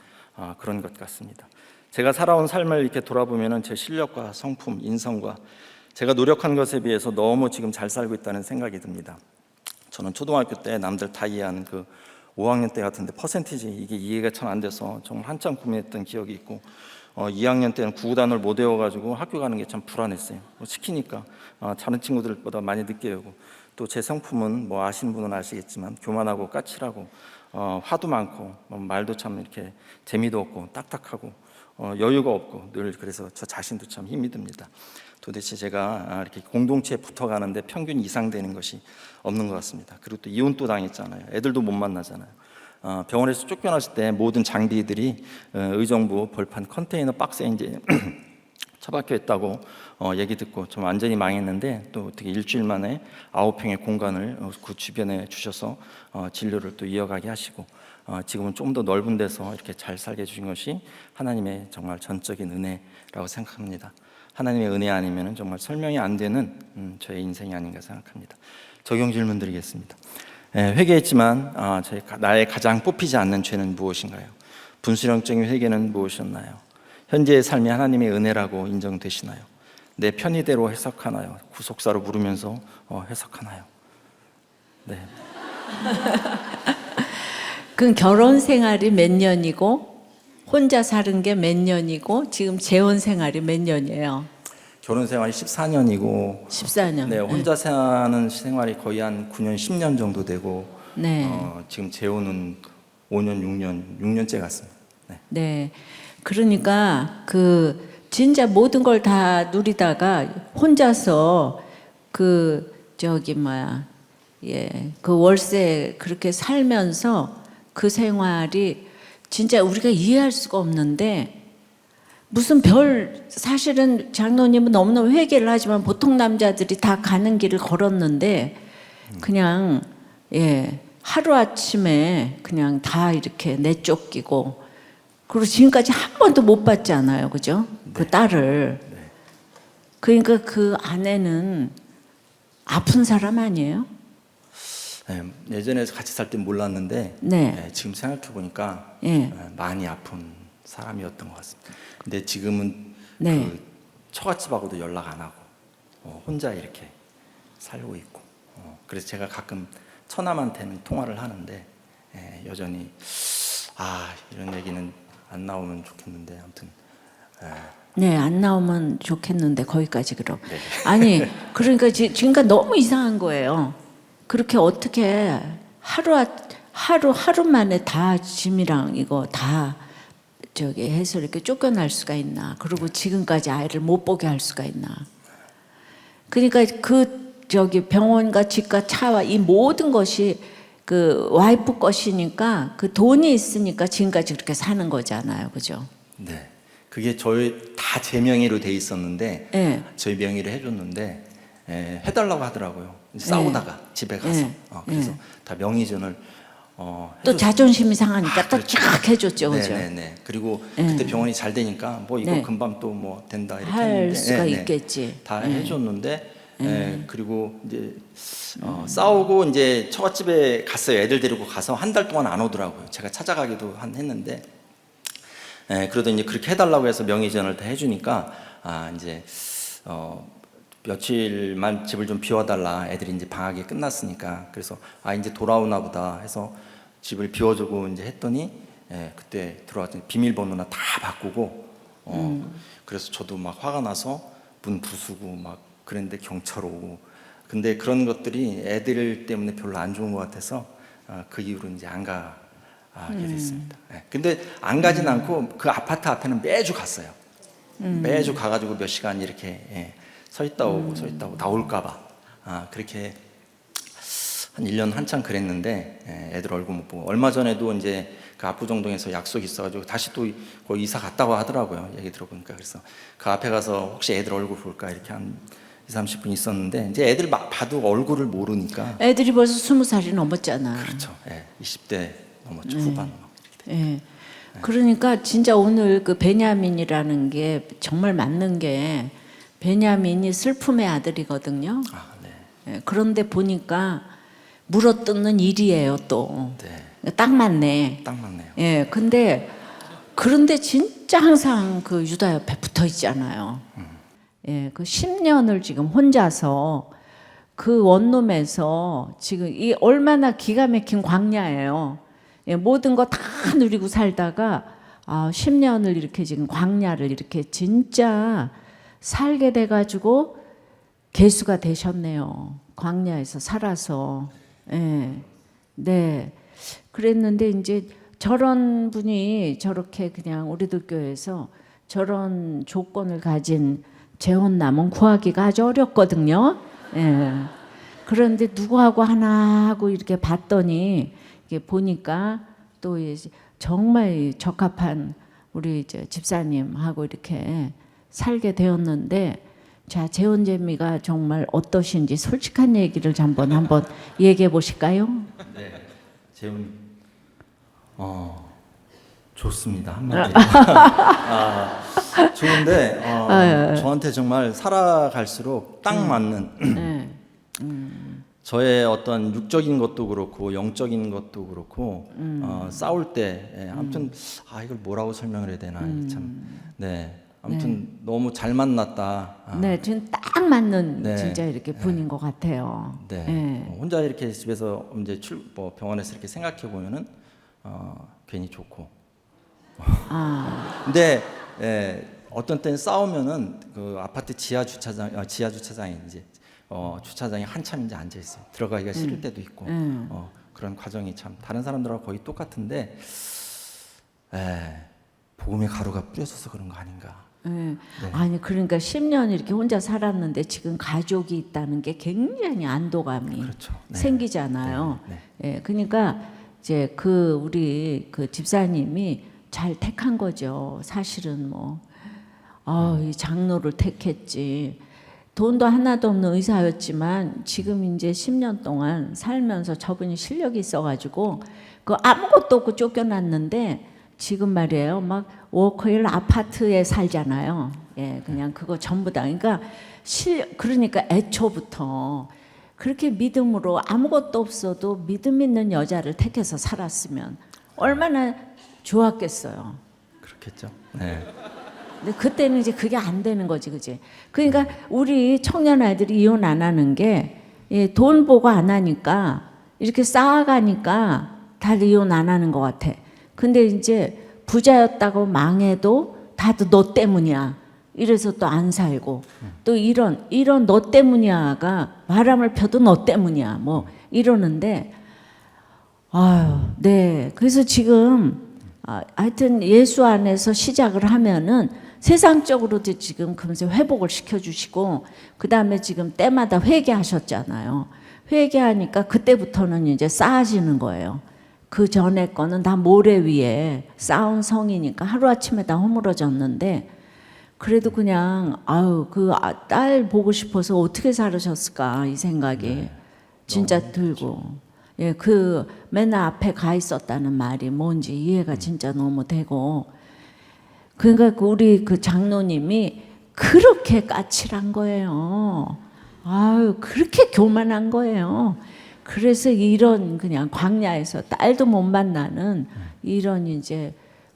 그런 것 같습니다. 제가 살아온 삶을 이렇게 돌아보면은 제 실력과 성품, 인성과 제가 노력한 것에 비해서 너무 지금 잘 살고 있다는 생각이 듭니다. 저는 초등학교 때 남들 다 이해하는 그 5학년 때 같은데 퍼센티지 이게 이해가 참 안 돼서 정말 한참 고민했던 기억이 있고 2학년 때는 구구단을 못 외워가지고 학교 가는 게 참 불안했어요. 시키니까 다른 친구들보다 많이 늦게 외우고 또 제 성품은 뭐 아시는 분은 아시겠지만 교만하고 까칠하고 화도 많고 말도 참 이렇게 재미도 없고 딱딱하고 여유가 없고 늘 그래서 저 자신도 참 힘이 듭니다. 도대체 제가 이렇게 공동체에 붙어가는데 평균 이상 되는 것이 없는 것 같습니다. 그리고 또 이혼도 당했잖아요. 애들도 못 만나잖아요. 병원에서 쫓겨났을 때 모든 장비들이 의정부 벌판 컨테이너 박스에 이제 처박혀 있다고 얘기 듣고 좀 완전히 망했는데 또 어떻게 일주일 만에 9평의 공간을 그 주변에 주셔서 진료를 또 이어가게 하시고 지금은 좀 더 넓은 데서 이렇게 잘 살게 해주신 것이 하나님의 정말 전적인 은혜라고 생각합니다. 하나님의 은혜 아니면 정말 설명이 안 되는 저의 인생이 아닌가 생각합니다. 적용 질문 드리겠습니다. 회개했지만 나의 가장 뽑히지 않는 죄는 무엇인가요? 분수령적인 회개는 무엇이었나요? 현재의 삶이 하나님의 은혜라고 인정되시나요? 내 편의대로 해석하나요? 구속사로 물으면서 해석하나요? 네. 그 결혼 생활이 몇 년이고 혼자 사는 게 몇 년이고 지금 재혼 생활이 몇 년이에요? 결혼 생활이 14년이고 14년. 네, 혼자 사는 생활이 거의 한 9년, 10년 정도 되고 네. 지금 재혼은 5년, 6년째 같습니다. 네. 네. 그러니까 그 진짜 모든 걸 다 누리다가 혼자서 그 월세 그렇게 살면서 그 생활이 진짜 우리가 이해할 수가 없는데 무슨 사실은 장로님은 너무너무 회개를 하지만 보통 남자들이 다 가는 길을 걸었는데 그냥 하루아침에 그냥 다 이렇게 내쫓기고 그리고 지금까지 한 번도 못 봤잖아요. 그죠? 네. 그 딸을. 네. 그러니까 그 아내는 아픈 사람 아니에요? 네, 예전에 같이 살 때 몰랐는데 네. 지금 생각해 보니까 많이 아픈 사람이었던 것 같습니다. 근데 지금은 네. 그 처갓집하고도 연락 안 하고 혼자 이렇게 살고 있고 그래서 제가 가끔 처남한테는 통화를 하는데 여전히 이런 얘기는 안 나오면 좋겠는데 아무튼 네, 안 나오면 좋겠는데 거기까지 그럼. 네. 아니, 그러니까 지금까지 너무 이상한 거예요. 그렇게 어떻게 하루 만에 다 짐이랑 이거 다 해서 이렇게 쫓겨날 수가 있나? 그리고 지금까지 아이를 못 보게 할 수가 있나? 그러니까 병원과 집과 차와 이 모든 것이 그 와이프 것이니까 그 돈이 있으니까 지금까지 그렇게 사는 거잖아요, 그죠? 네, 그게 다 제 명의로 돼 있었는데 네. 저희 명의로 해줬는데 해달라고 하더라고요. 싸우다가 집에 가서 그래서 다 명의전을 또 자존심이 상하니까 또 그렇죠. 쫙 해줬죠, 그죠? 네네네. 그리고 그때 병원이 잘 되니까 뭐 이거 네. 금방 또 뭐 된다 이렇게 할 했는데 수가 있겠지. 다 해줬는데 그리고 이제 싸우고 이제 처갓집에 갔어요. 애들 데리고 가서 한 달 동안 안 오더라고요. 제가 찾아가기도 했는데 그러더니 이제 그렇게 해달라고 해서 명의전을 다 해주니까 이제 며칠만 집을 좀 비워달라. 애들이 이제 방학이 끝났으니까. 그래서 이제 돌아오나 보다 해서 집을 비워주고 이제 했더니 그때 들어왔더니 비밀번호나 다 바꾸고 그래서 저도 막 화가 나서 문 부수고 막 그랬는데 경찰 오고 근데 그런 것들이 애들 때문에 별로 안 좋은 것 같아서 그 이후로 이제 안 가게 됐습니다. 근데 안 가진 않고 그 아파트 앞에는 매주 갔어요. 매주 가가지고 몇 시간 이렇게 서 있다 오고 나올까봐 그렇게 한 1년 한참 그랬는데 애들 얼굴 못 보고 얼마 전에도 이제 그 압구정동에서 약속이 있어가지고 다시 또 거기 이사 갔다고 하더라고요. 얘기 들어보니까. 그래서 그 앞에 가서 혹시 애들 얼굴 볼까 이렇게 한 20-30분 있었는데 이제 애들 막 봐도 얼굴을 모르니까 애들이 벌써 20살이 넘었잖아. 그렇죠. 20대 넘었죠. 후반. 예. 그러니까 진짜 오늘 그 베냐민이라는 게 정말 맞는 게 베냐민이 슬픔의 아들이거든요. 아, 네. 예, 그런데 보니까 물어뜯는 일이에요 또. 네. 딱 맞네. 딱 맞네요. 예, 그런데 진짜 항상 그 유다 옆에 붙어 있잖아요. 예, 그 10년을 지금 혼자서 그 원룸에서 지금 이 얼마나 기가 막힌 광야예요. 예, 모든 거 다 누리고 살다가 10년을 이렇게 지금 광야를 이렇게 진짜 살게 돼가지고 개수가 되셨네요. 광야에서 살아서. 예, 네. 그랬는데 이제 저런 분이 저렇게 그냥 우리들 교회에서 저런 조건을 가진 재혼남은 구하기가 아주 어렵거든요. 예. 그런데 누구하고 하나 하고 이렇게 봤더니 이게 보니까 또 정말 적합한 우리 이제 집사님하고 이렇게 살게 되었는데, 자, 재혼재미가 정말 어떠신지 솔직한 얘기를 한번 얘기해 보실까요? 네. 재훈 좋습니다. 한마디. 좋은데 저한테 정말 살아갈수록 딱 맞는 저의 어떤 육적인 것도 그렇고 영적인 것도 그렇고 싸울 때 아무튼 이걸 뭐라고 설명을 해야 되나 참 네. 아무튼 너무 잘 만났다. 네, 지금 딱 맞는 네. 진짜 이렇게 분인 것 같아요. 네. 네. 혼자 이렇게 집에서 이제 병원에서 이렇게 생각해 보면은 괜히 좋고. 근데 어떤 때는 싸우면은 그 아파트 지하 주차장에 이제 주차장에 한참 이제 앉아 있어요. 들어가기가 싫을 때도 있고. 그런 과정이 참 다른 사람들하고 거의 똑같은데 복음의 가루가 뿌려져서 그런 거 아닌가. 네. 아니 그러니까 10년 이렇게 혼자 살았는데 지금 가족이 있다는 게 굉장히 안도감이 그렇죠. 네. 생기잖아요. 네. 예, 그러니까 이제 우리 그 집사님이 잘 택한 거죠. 사실은 이 장로를 택했지. 돈도 하나도 없는 의사였지만 지금 이제 10년 동안 살면서 저분이 실력이 있어가지고 그 아무것도 없고 쫓겨났는데 지금 말이에요. 막 워커힐 아파트에 살잖아요. 예, 그냥 그거 전부 다. 그러니까 애초부터 그렇게 믿음으로 아무것도 없어도 믿음 있는 여자를 택해서 살았으면 얼마나 좋았겠어요. 그렇겠죠. 네. 근데 그때는 이제 그게 안 되는 거지, 그지? 그러니까 우리 청년 아이들이 이혼 안 하는 게 돈 보고 안 하니까 이렇게 쌓아가니까 다들 이혼 안 하는 것 같아. 근데 이제 부자였다고 망해도 다들 너 때문이야. 이래서 또 안 살고 또 이런 너 때문이야가 바람을 펴도 너 때문이야. 이러는데 네. 그래서 지금 하여튼 예수 안에서 시작을 하면은 세상적으로도 지금 금세 회복을 시켜주시고 그 다음에 지금 때마다 회개하셨잖아요. 회개하니까 그때부터는 이제 쌓아지는 거예요. 그 전에 거는 다 모래 위에 쌓은 성이니까 하루아침에 다 허물어졌는데 그래도 그냥 그 딸 보고 싶어서 어떻게 살으셨을까 이 생각이 진짜 들고 예, 그 맨날 앞에 가 있었다는 말이 뭔지 이해가 진짜 너무 되고 그러니까 우리 그 장로님이 그렇게 까칠한 거예요. 그렇게 교만한 거예요. 그래서 이런 그냥 광야에서 딸도 못 만나는 이런 이제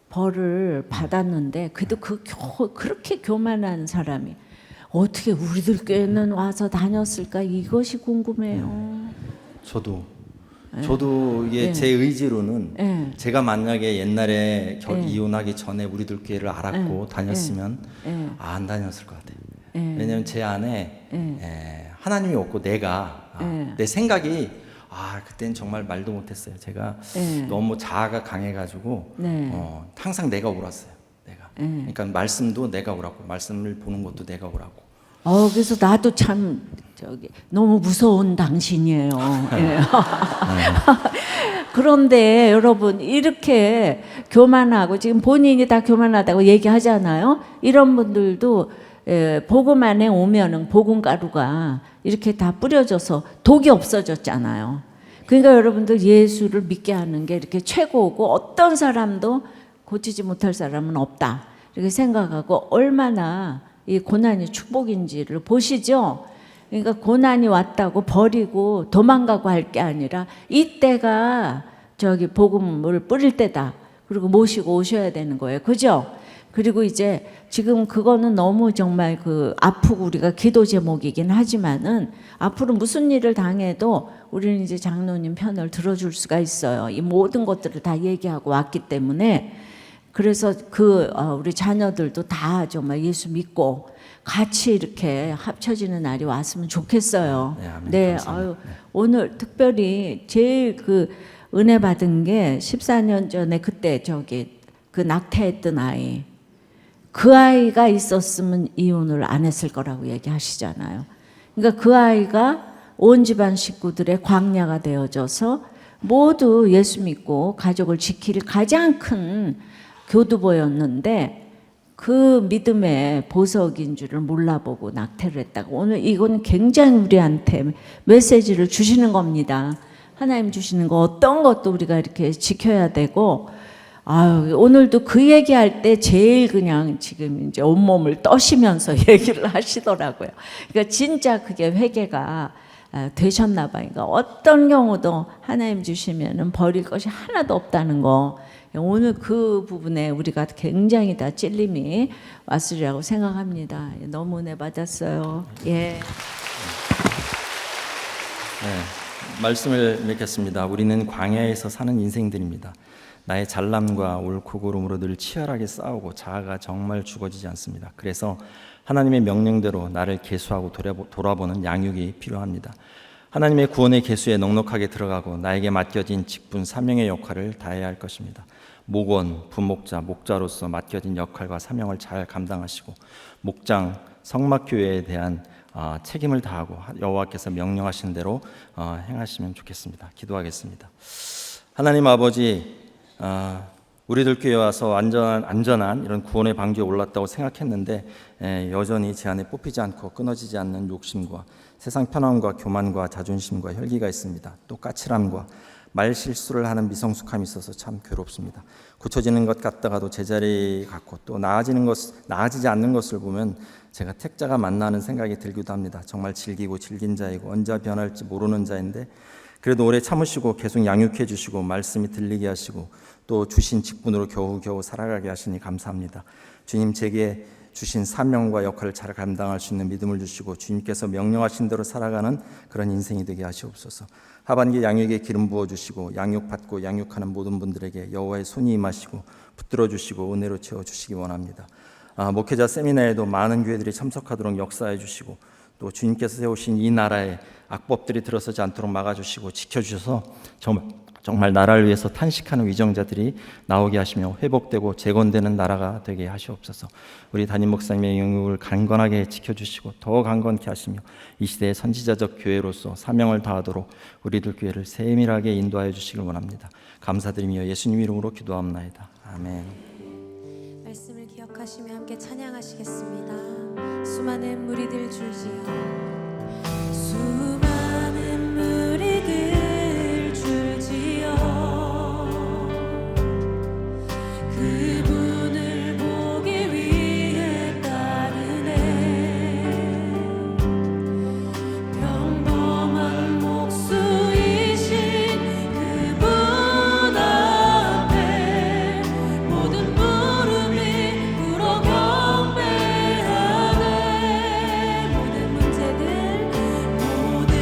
벌을 받았는데 그래도 그렇게 교만한 사람이 어떻게 우리들 교회는 와서 다녔을까 이것이 궁금해요. 저도 이게 제 의지로는 제가 만약에 옛날에 이혼하기 전에 우리들 교회를 알았고 다녔으면 안 다녔을 것 같아요. 왜냐하면 제 안에 하나님이 없고 내가 내 생각이 그때는 정말 말도 못했어요. 제가 너무 자아가 강해가지고 항상 내가 옳았어요. 그러니까 말씀도 내가 옳았고 말씀을 보는 것도 내가 옳았고. 그래서 나도 참 너무 무서운 당신이에요. 예. 그런데 여러분 이렇게 교만하고 지금 본인이 다 교만하다고 얘기하잖아요. 이런 분들도 복음 안에 오면은 복음 가루가 이렇게 다 뿌려져서 독이 없어졌잖아요. 그러니까 여러분들 예수를 믿게 하는 게 이렇게 최고고 어떤 사람도 고치지 못할 사람은 없다. 이렇게 생각하고 얼마나 이 고난이 축복인지를 보시죠. 그러니까 고난이 왔다고 버리고 도망가고 할 게 아니라 이때가 저기 복음을 뿌릴 때다. 그리고 모시고 오셔야 되는 거예요. 그죠? 그리고 이제 지금 그거는 너무 정말 아프고 우리가 기도 제목이긴 하지만은 앞으로 무슨 일을 당해도 우리는 이제 장로님 편을 들어줄 수가 있어요. 이 모든 것들을 다 얘기하고 왔기 때문에 그래서 우리 자녀들도 다 정말 예수 믿고 같이 이렇게 합쳐지는 날이 왔으면 좋겠어요. 네, 아멘. 네, 감사합니다. 오늘 특별히 제일 은혜 받은 게 14년 전에 그때 낙태했던 아이. 그 아이가 있었으면 이혼을 안 했을 거라고 얘기하시잖아요. 그러니까 그 아이가 온 집안 식구들의 광야가 되어져서 모두 예수 믿고 가족을 지킬 가장 큰 교두보였는데 그 믿음의 보석인 줄을 몰라보고 낙태를 했다고. 오늘 이건 굉장히 우리한테 메시지를 주시는 겁니다. 하나님 주시는 거 어떤 것도 우리가 이렇게 지켜야 되고, 오늘도 그 얘기할 때 제일 그냥 지금 이제 온몸을 떠시면서 얘기를 하시더라고요. 그러니까 진짜 그게 회개가 되셨나 봐요. 그러니까 어떤 경우도 하나님 주시면은 버릴 것이 하나도 없다는 거. 오늘 그 부분에 우리가 굉장히 다 찔림이 왔으리라고 생각합니다. 너무 은혜 받았어요. 예. 네, 말씀을 맺겠습니다. 우리는 광야에서 사는 인생들입니다. 나의 잘남과 옳고 그름으로 늘 치열하게 싸우고 자아가 정말 죽어지지 않습니다. 그래서 하나님의 명령대로 나를 계수하고 돌아보는 양육이 필요합니다. 하나님의 구원의 계수에 넉넉하게 들어가고 나에게 맡겨진 직분 사명의 역할을 다해야 할 것입니다. 목원, 부목자, 목자로서 맡겨진 역할과 사명을 잘 감당하시고 목장, 성막교회에 대한 책임을 다하고 여호와께서 명령하신 대로 행하시면 좋겠습니다. 기도하겠습니다. 하나님 아버지, 우리들 교회에 와서 안전한 이런 구원의 방주에 올랐다고 생각했는데 여전히 제 안에 뽑히지 않고 끊어지지 않는 욕심과 세상 편함과 교만과 자존심과 혈기가 있습니다. 또 까칠함과 말 실수를 하는 미성숙함이 있어서 참 괴롭습니다. 고쳐지는 것 같다가도 제자리 같고 또 나아지지 않는 것을 보면 제가 택자가 맞나는 생각이 들기도 합니다. 정말 질긴 자이고 언제 변할지 모르는 자인데 그래도 오래 참으시고 계속 양육해 주시고 말씀이 들리게 하시고 또 주신 직분으로 겨우겨우 살아가게 하시니 감사합니다. 주님, 제게 주신 사명과 역할을 잘 감당할 수 있는 믿음을 주시고 주님께서 명령하신 대로 살아가는 그런 인생이 되게 하시옵소서. 하반기 양육에 기름 부어주시고 양육받고 양육하는 모든 분들에게 여호와의 손이 임하시고 붙들어 주시고 은혜로 채워주시기 원합니다. 목회자 세미나에도 많은 교회들이 참석하도록 역사해 주시고 또 주님께서 세우신 이 나라에 악법들이 들어서지 않도록 막아주시고 지켜주셔서 정말 나라를 위해서 탄식하는 위정자들이 나오게 하시며 회복되고 재건되는 나라가 되게 하시옵소서. 우리 담임 목사님의 영역을 강건하게 지켜주시고 더 강건케 하시며 이 시대의 선지자적 교회로서 사명을 다하도록 우리들 교회를 세밀하게 인도하여 주시길 원합니다. 감사드리며 예수님 이름으로 기도합나이다. 아멘. 말씀을 기억하시며 함께 찬양하시겠습니다. 수많은 무리들 줄지어 수많은 무리들 줄지어 그분을 보기 위해 따르네. 평범한 목수이신 그분 앞에 모든 무릎이 꿇어 경배하네. 모든 문제들 모든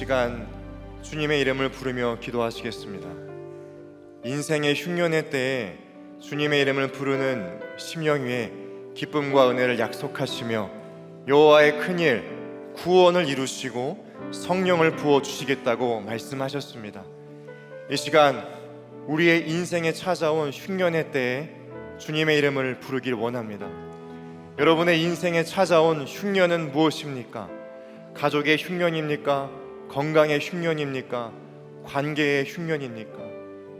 시간 주님의 이름을 부르며 기도하시겠습니다. 인생의 흉년의 때에 주님의 이름을 부르는 심령 위에 기쁨과 은혜를 약속하시며 여호와의 큰일 구원을 이루시고 성령을 부어 주시겠다고 말씀하셨습니다. 이 시간 우리의 인생에 찾아온 흉년의 때에 주님의 이름을 부르길 원합니다. 여러분의 인생에 찾아온 흉년은 무엇입니까? 가족의 흉년입니까? 건강의 흉년입니까? 관계의 흉년입니까?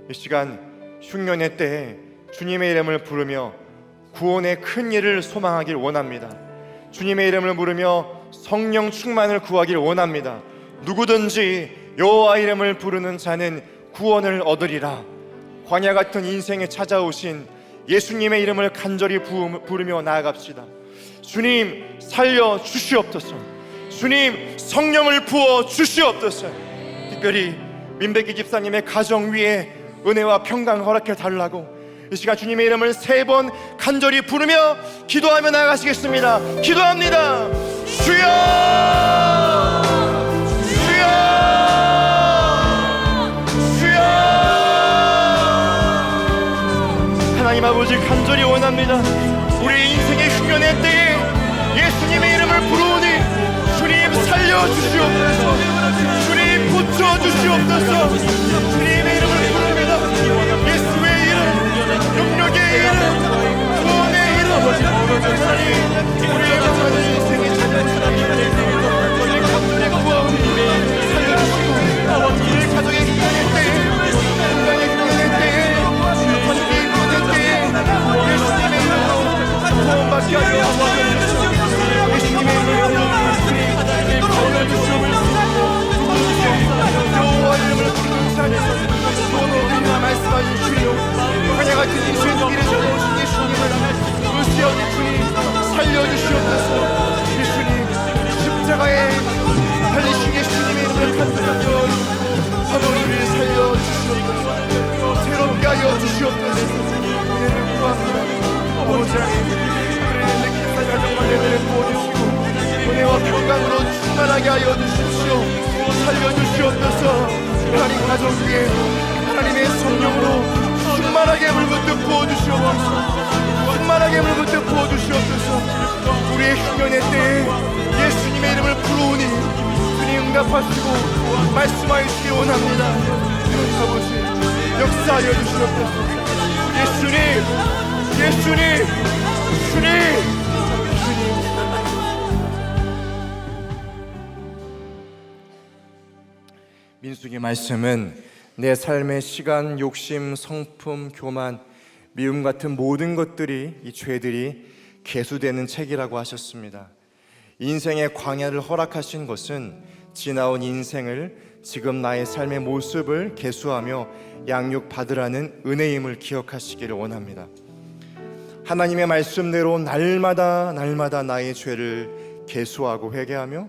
이 시간 흉년의 때에 주님의 이름을 부르며 구원의 큰 일을 소망하길 원합니다. 주님의 이름을 부르며 성령 충만을 구하길 원합니다. 누구든지 여호와 이름을 부르는 자는 구원을 얻으리라. 광야 같은 인생에 찾아오신 예수님의 이름을 간절히 부르며 나아갑시다. 주님 살려 주시옵소서. 주님 성령을 부어 주시옵소서. 특별히 민백기 집사님의 가정 위에 은혜와 평강 허락해 달라고 이 시간 주님의 이름을 3번 간절히 부르며 기도하며 나아가시겠습니다. 기도합니다. 주여 주여 주여. 하나님 아버지 간절히 원합니다. 우리 인생의 흉년의 때에 예수님의 이름을 부르오니 주님 살려주시옵소서. 주님 고쳐주시옵소서. 주님의 이름을 부릅니다. 예수의 이름, 능력의 이름, 구원의 이름. 하나님 우리의 모든 인생에 찾아오신 우리 가족의 구원 살려주시고 우리 가족의 흉년의 때에 건강의 흉년의 때에 가족의 흉년의 때에 예수님의 이름으로 구원받게 하여 주시옵소서. 예수님의 이름으로 여호와 이름을 부르는 자에서 구원을 말씀하신 주님, 광야 같은 인생의 길에 전해오신 예수님을 무시하는 주님 살려주시옵소서. 예수님 십자가에 달리신 예수님의 이름을 간절하여 사도를 살려주시옵소서. 새롭게 하여 주시옵소서. 은혜를 구합니다. 아버지 하나님 내 가정과 내들을 부어주시고 은혜와 평강으로 충만하게 하여 주십시오. 살려주시옵소서. 하나님 가족 위에 하나님의 성령으로 충만하게 물부터 부어주시옵소서. 충만하게 물부터 부어주시옵소서. 우리의 흉년의 때에 예수님의 이름을 부르오니 주님 응답하시고 말씀하여 주시기 원합니다. 아버지 역사하여 주시옵소서. 예수님 예수님 주님. 민수기 말씀은 내 삶의 시간, 욕심, 성품, 교만, 미움 같은 모든 것들이 이 죄들이 계수되는 책이라고 하셨습니다. 인생의 광야를 허락하신 것은 지나온 인생을 지금 나의 삶의 모습을 계수하며 양육받으라는 은혜임을 기억하시기를 원합니다. 하나님의 말씀대로 날마다 나의 죄를 계수하고 회개하며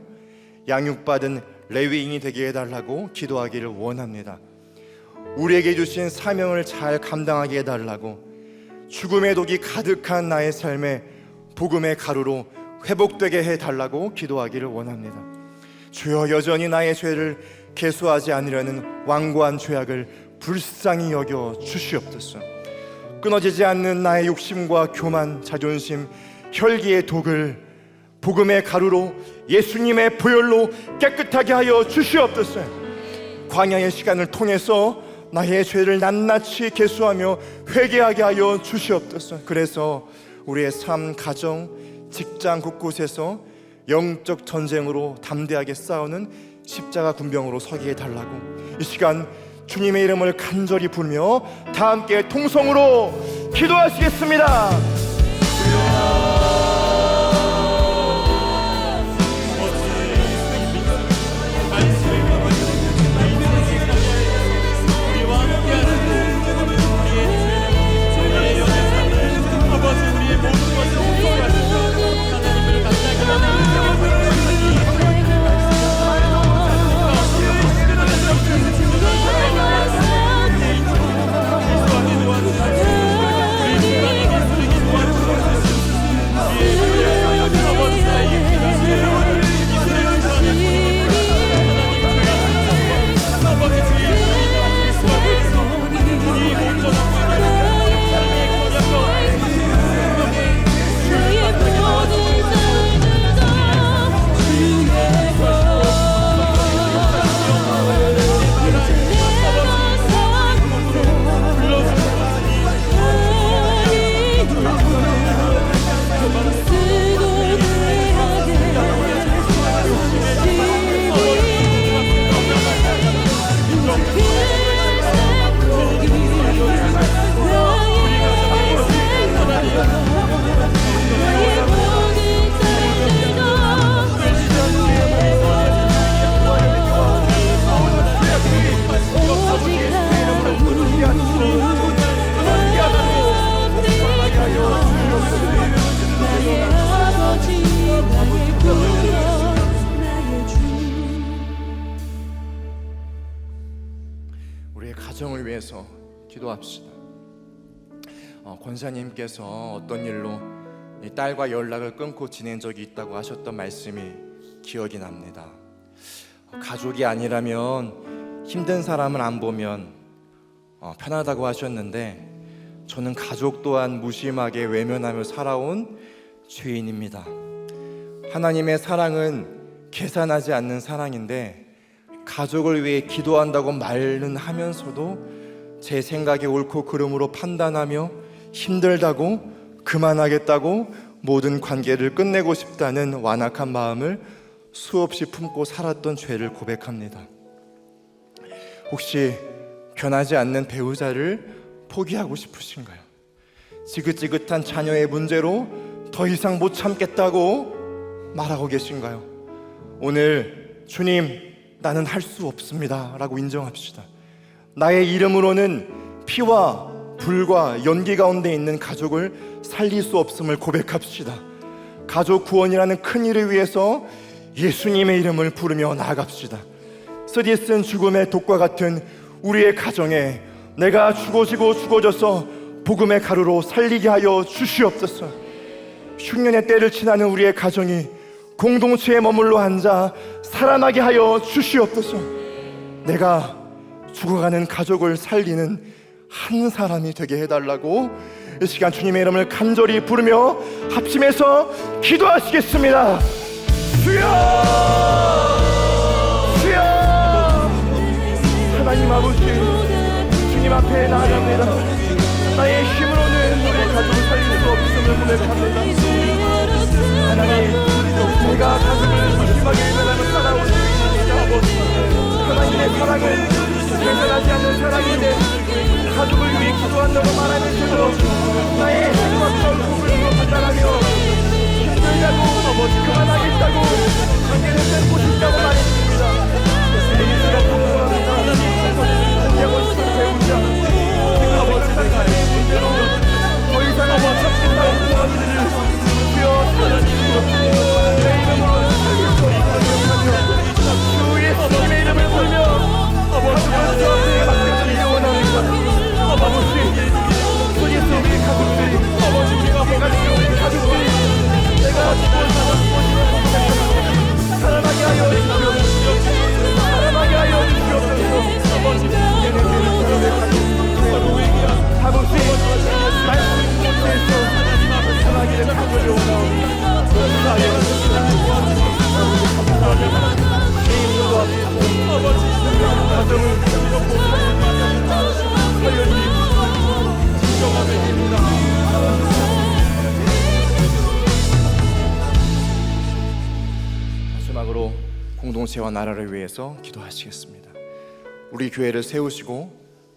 양육받은 레위인이 되게 해달라고 기도하기를 원합니다. 우리에게 주신 사명을 잘 감당하게 해달라고 죽음의 독이 가득한 나의 삶에 복음의 가루로 회복되게 해달라고 기도하기를 원합니다. 주여 여전히 나의 죄를 계수하지 않으려는 완고한 죄악을 불쌍히 여겨 주시옵소서. 끊어지지 않는 나의 욕심과 교만, 자존심, 혈기의 독을 복음의 가루로 예수님의 보혈로 깨끗하게 하여 주시옵소서. 광야의 시간을 통해서 나의 죄를 낱낱이 계수하며 회개하게 하여 주시옵소서. 그래서 우리의 삶, 가정, 직장 곳곳에서 영적 전쟁으로 담대하게 싸우는 십자가 군병으로 서게 해달라고 이 시간 주님의 이름을 간절히 부르며 다 함께 통성으로 기도하시겠습니다. 위해서 기도합시다. 권사님께서 어떤 일로 이 딸과 연락을 끊고 지낸 적이 있다고 하셨던 말씀이 기억이 납니다. 가족이 아니라면 힘든 사람을 안 보면 편하다고 하셨는데, 저는 가족 또한 무심하게 외면하며 살아온 죄인입니다. 하나님의 사랑은 계산하지 않는 사랑인데, 가족을 위해 기도한다고 말은 하면서도 제 생각이 옳고 그름으로 판단하며 힘들다고, 그만하겠다고, 모든 관계를 끝내고 싶다는 완악한 마음을 수없이 품고 살았던 죄를 고백합니다. 혹시 변하지 않는 배우자를 포기하고 싶으신가요? 지긋지긋한 자녀의 문제로 더 이상 못 참겠다고 말하고 계신가요? 오늘 주님, 나는 할 수 없습니다 라고 인정합시다. 나의 이름으로는 피와 불과 연기 가운데 있는 가족을 살릴 수 없음을 고백합시다. 가족 구원이라는 큰 일을 위해서 예수님의 이름을 부르며 나아갑시다. 쓰디쓴 죽음의 독과 같은 우리의 가정에 내가 죽어지고 죽어져서 복음의 가루로 살리게 하여 주시옵소서. 흉년의 때를 지나는 우리의 가정이 공동체에 머물러 앉아 살아나게 하여 주시옵소서. 내가 죽어가는 가족을 살리는 한 사람이 되게 해달라고 이 시간 주님의 이름을 간절히 부르며 합심해서 기도하시겠습니다. 주여, 주여. 하나님 아버지, 주님 앞에 나아갑니다. 나의 힘으로는 우리의 가족을 살릴 수 없음을 고백합니다. 하나님, 제가 가족을 무심하게 외면하며 살아온 죄인입니다. 하나님의 사랑은 계산하지 않는 사랑인데, 가족을 위해 기도한다고 말하면서도 나의 행복과 얼굴을 판단하며 힘들다고, 그만하겠다고, 관계를 뺏고 싶다고 말했습니다. 예수가 부모합니다. 포기하고 싶은 배우자, 지금 생각하는 문제로 더 이상 못 참겠다고 부모님들을 주여 살려주시고, 내 이름으로 살릴 수 없다고 주 예수님의 이름을 부르며 아버지 앞에 맡겨드리기 원합니다. 아버지, 우리 우리 가족들이, 우리 가족들이 내가 살아나게 하여 주시옵소서. 살아나게 하여 주시옵소서. 아버지, 말씀 못해서 살아나기를 간절히 원하옵니다. 가정을 마지막으로 공동체와 나라를 위해서 기도하시겠습니다. 우리 교회를 세우시고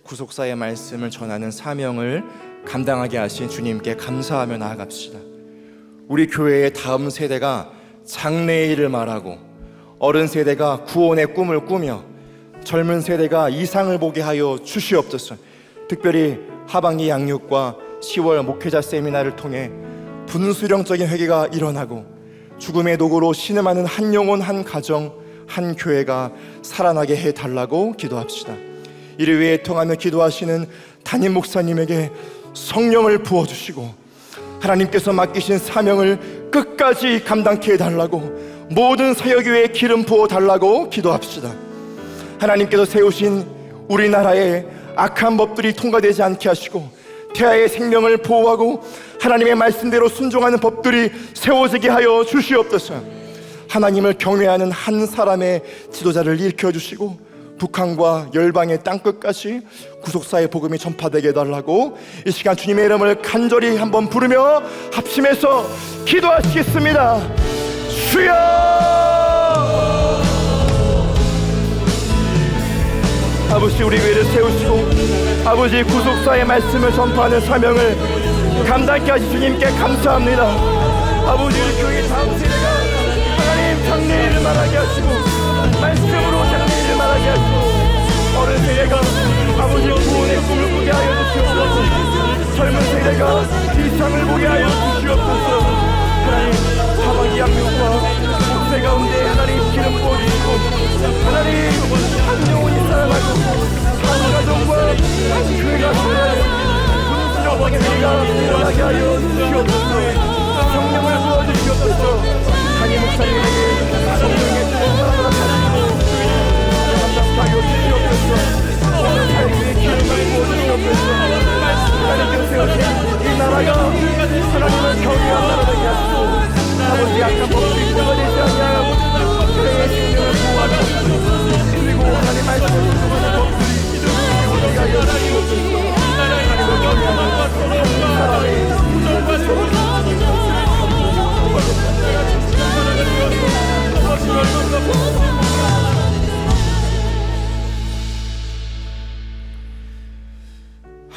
구속사의 말씀을 전하는 사명을 감당하게 하신 주님께 감사하며 나아갑시다. 우리 교회의 다음 세대가 장래의 일을 말하고, 어른 세대가 구원의 꿈을 꾸며, 젊은 세대가 이상을 보게 하여 주시옵소서. 특별히 하반기 양육과 10월 목회자 세미나를 통해 분수령적인 회개가 일어나고 죽음의 도구로 신음하는 한 영혼, 한 가정, 한 교회가 살아나게 해달라고 기도합시다. 이를 위해 통하며 기도하시는 담임 목사님에게 성령을 부어주시고 하나님께서 맡기신 사명을 끝까지 감당케 해달라고, 모든 사역교회에 기름 부어달라고 기도합시다. 하나님께서 세우신 우리나라의 악한 법들이 통과되지 않게 하시고, 태아의 생명을 보호하고 하나님의 말씀대로 순종하는 법들이 세워지게 하여 주시옵소서. 하나님을 경외하는 한 사람의 지도자를 일으켜주시고 북한과 열방의 땅끝까지 구속사의 복음이 전파되게 해달라고 이 시간 주님의 이름을 간절히 한번 부르며 합심해서 기도하시겠습니다. 주여! 아버지, 우리 교회를 세우시고 아버지 구속사의 말씀을 전파하는 사명을 감당케 하신 주님께 감사합니다. 아버지, 우리 교회의 다음 세대가 하나님 장래일을 말하게 하시고 말씀으로 장래일을 말하게 하시고, 어른 세대가 아버지 구원의 꿈을 꾸게 하여 주시옵소서. 젊은 세대가 이상을 보게 하여 주시옵소서. 하나님, 하반기 양육과 목세 가운데 하나님 기름 부어주시고, 하나님 한 영혼이 살아가고 한 가정과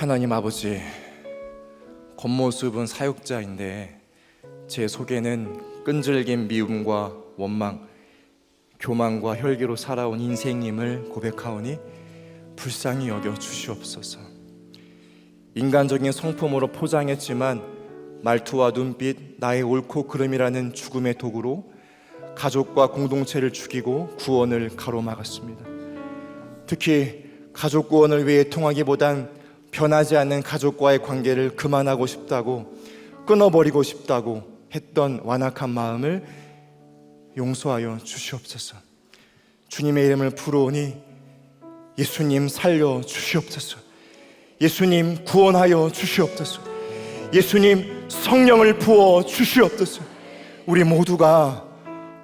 하나님 아버지, 겉모습은 사역자인데 제 속에는 끈질긴 미움과 원망, 교만과 혈기로 살아온 인생님을 고백하오니 불쌍히 여겨 주시옵소서. 인간적인 성품으로 포장했지만 말투와 눈빛, 나의 옳고 그름이라는 죽음의 도구로 가족과 공동체를 죽이고 구원을 가로막았습니다. 특히 가족 구원을 위해 통하기보단 변하지 않는 가족과의 관계를 그만하고 싶다고, 끊어버리고 싶다고 했던 완악한 마음을 용서하여 주시옵소서. 주님의 이름을 부르오니 예수님 살려 주시옵소서. 예수님 구원하여 주시옵소서. 예수님 성령을 부어 주시옵소서. 우리 모두가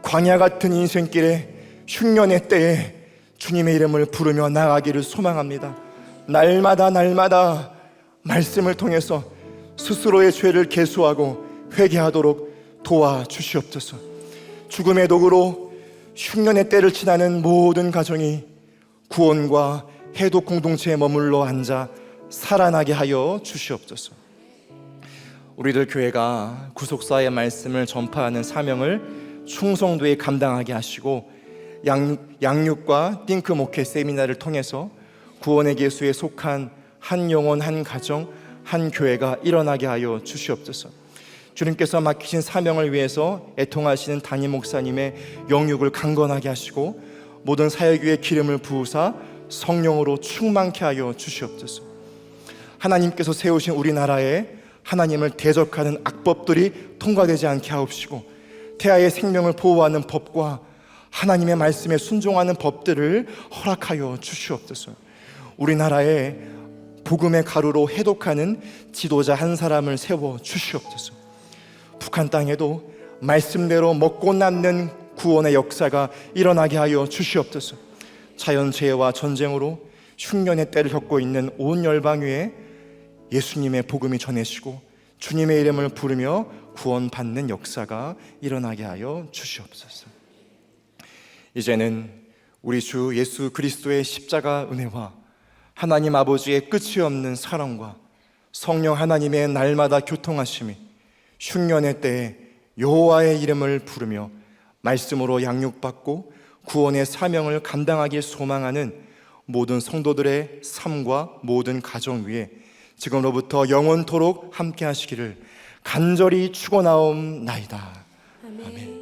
광야 같은 인생길에 흉년의 때에 주님의 이름을 부르며 나아가기를 소망합니다. 날마다 말씀을 통해서 스스로의 죄를 계수하고 회개하도록 도와주시옵소서. 죽음의 도구로 흉년의 때를 지나는 모든 가정이 구원과 해독 공동체에 머물러 앉아 살아나게 하여 주시옵소서. 우리들 교회가 구속사의 말씀을 전파하는 사명을 충성도에 감당하게 하시고 양육과 띵크 목회 세미나를 통해서 구원의 계수에 속한 한 영혼, 한 가정, 한 교회가 일어나게 하여 주시옵소서. 주님께서 맡기신 사명을 위해서 애통하시는 담임 목사님의 영육을 강건하게 하시고 모든 사역 위에 기름을 부으사 성령으로 충만케 하여 주시옵소서. 하나님께서 세우신 우리나라에 하나님을 대적하는 악법들이 통과되지 않게 하옵시고 태아의 생명을 보호하는 법과 하나님의 말씀에 순종하는 법들을 허락하여 주시옵소서. 우리나라에 복음의 가루로 해독하는 지도자 한 사람을 세워 주시옵소서. 북한 땅에도 말씀대로 먹고 남는 구원의 역사가 일어나게 하여 주시옵소서. 자연재해와 전쟁으로 흉년의 때를 겪고 있는 온 열방 위에 예수님의 복음이 전해지고 주님의 이름을 부르며 구원받는 역사가 일어나게 하여 주시옵소서. 이제는 우리 주 예수 그리스도의 십자가 은혜와 하나님 아버지의 끝이 없는 사랑과 성령 하나님의 날마다 교통하심이 흉년의 때에 여호와의 이름을 부르며 말씀으로 양육받고 구원의 사명을 감당하길 소망하는 모든 성도들의 삶과 모든 가정 위에 지금로부터 영원토록 함께 하시기를 간절히 축원하옵나이다. 아멘.